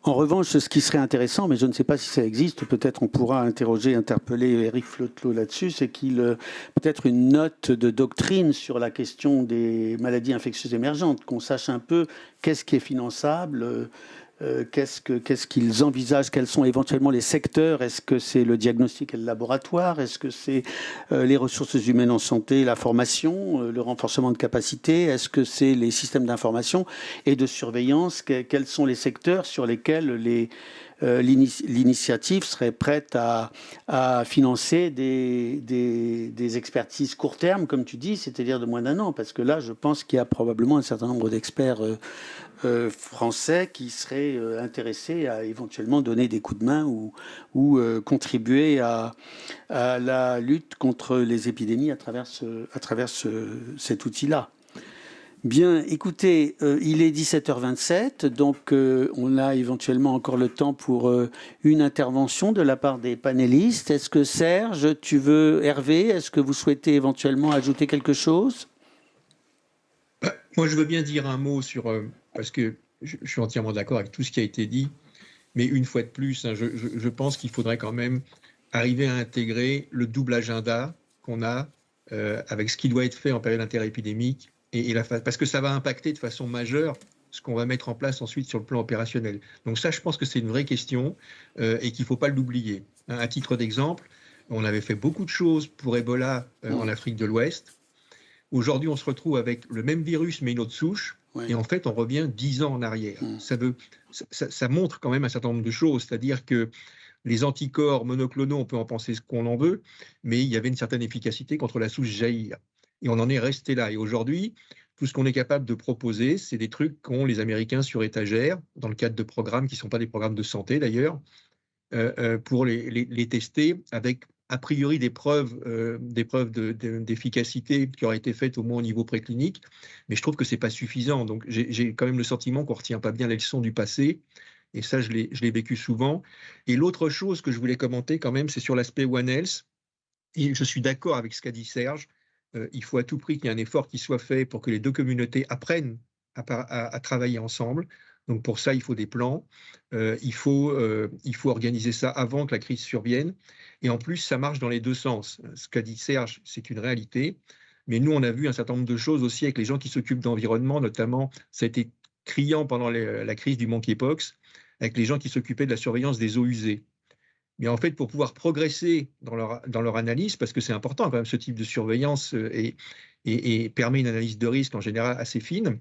En revanche, ce qui serait intéressant, mais je ne sais pas si ça existe, peut-être on pourra interpeller Éric Flottelot là-dessus, c'est qu'il peut-être une note de doctrine sur la question des maladies infectieuses émergentes, qu'on sache un peu qu'est-ce qui est finançable, qu'est-ce qu'ils envisagent, quels sont éventuellement les secteurs, est-ce que c'est le diagnostic et le laboratoire, est-ce que c'est les ressources humaines en santé, la formation, le renforcement de capacité, est-ce que c'est les systèmes d'information et de surveillance, quels sont les secteurs sur lesquels l'initiative serait prête à financer des expertises court terme, comme tu dis, c'est-à-dire de moins d'1 an, parce que là, je pense qu'il y a probablement un certain nombre d'experts français qui seraient intéressés à éventuellement donner des coups de main ou contribuer à la lutte contre les épidémies à travers cet outil-là. Bien, écoutez, il est 17h27, donc on a éventuellement encore le temps pour une intervention de la part des panélistes. Est-ce que Serge, Hervé, est-ce que vous souhaitez éventuellement ajouter quelque chose ? Moi, je veux bien dire un mot sur... parce que je suis entièrement d'accord avec tout ce qui a été dit, mais une fois de plus, je pense qu'il faudrait quand même arriver à intégrer le double agenda qu'on a avec ce qui doit être fait en période interépidémique, parce que ça va impacter de façon majeure ce qu'on va mettre en place ensuite sur le plan opérationnel. Donc ça, je pense que c'est une vraie question et qu'il ne faut pas l'oublier. À titre d'exemple, on avait fait beaucoup de choses pour Ebola en Afrique de l'Ouest. Aujourd'hui, on se retrouve avec le même virus, mais une autre souche, et en fait, on revient 10 ans en arrière. Ça montre quand même un certain nombre de choses, c'est-à-dire que les anticorps monoclonaux, on peut en penser ce qu'on en veut, mais il y avait une certaine efficacité contre la souche Jaïr. Et on en est resté là. Et aujourd'hui, tout ce qu'on est capable de proposer, c'est des trucs qu'ont les Américains sur étagère, dans le cadre de programmes qui ne sont pas des programmes de santé d'ailleurs, pour les tester avec a priori des preuves d'efficacité qui auraient été faites au moins au niveau préclinique. Mais je trouve que ce n'est pas suffisant. Donc j'ai quand même le sentiment qu'on ne retient pas bien les leçons du passé. Et ça, je l'ai vécu souvent. Et l'autre chose que je voulais commenter quand même, c'est sur l'aspect One Health. Et je suis d'accord avec ce qu'a dit Serge. Il faut à tout prix qu'il y ait un effort qui soit fait pour que les 2 communautés apprennent à travailler ensemble. Donc pour ça, il faut des plans. Il faut organiser ça avant que la crise survienne. Et en plus, ça marche dans les 2 sens. Ce qu'a dit Serge, c'est une réalité. Mais nous, on a vu un certain nombre de choses aussi avec les gens qui s'occupent d'environnement, notamment, ça a été criant pendant la crise du monkeypox, avec les gens qui s'occupaient de la surveillance des eaux usées. Mais en fait, pour pouvoir progresser dans leur analyse, parce que c'est important quand même, ce type de surveillance et permet une analyse de risque en général assez fine,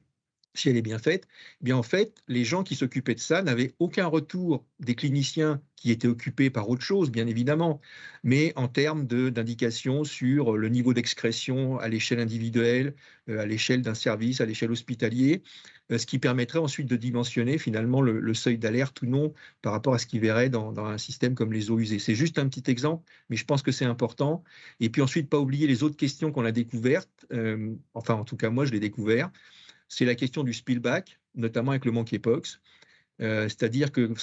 si elle est bien faite, eh bien en fait, les gens qui s'occupaient de ça n'avaient aucun retour des cliniciens qui étaient occupés par autre chose, bien évidemment, mais en termes d'indications sur le niveau d'excrétion à l'échelle individuelle, à l'échelle d'un service, à l'échelle hospitalier, ce qui permettrait ensuite de dimensionner finalement le seuil d'alerte ou non par rapport à ce qu'ils verraient dans un système comme les eaux usées. C'est juste un petit exemple, mais je pense que c'est important. Et puis ensuite, pas oublier les autres questions qu'on a découvertes, enfin en tout cas moi je l'ai découvert, c'est la question du spillback, notamment avec le monkeypox. C'est-à-dire que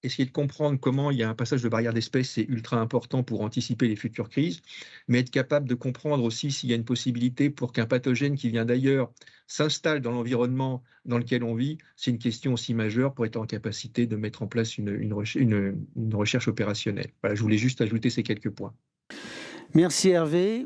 essayer de comprendre comment il y a un passage de barrière d'espèces, c'est ultra important pour anticiper les futures crises, mais être capable de comprendre aussi s'il y a une possibilité pour qu'un pathogène qui vient d'ailleurs s'installe dans l'environnement dans lequel on vit, c'est une question aussi majeure pour être en capacité de mettre en place une recherche opérationnelle. Voilà, je voulais juste ajouter ces quelques points. Merci Hervé.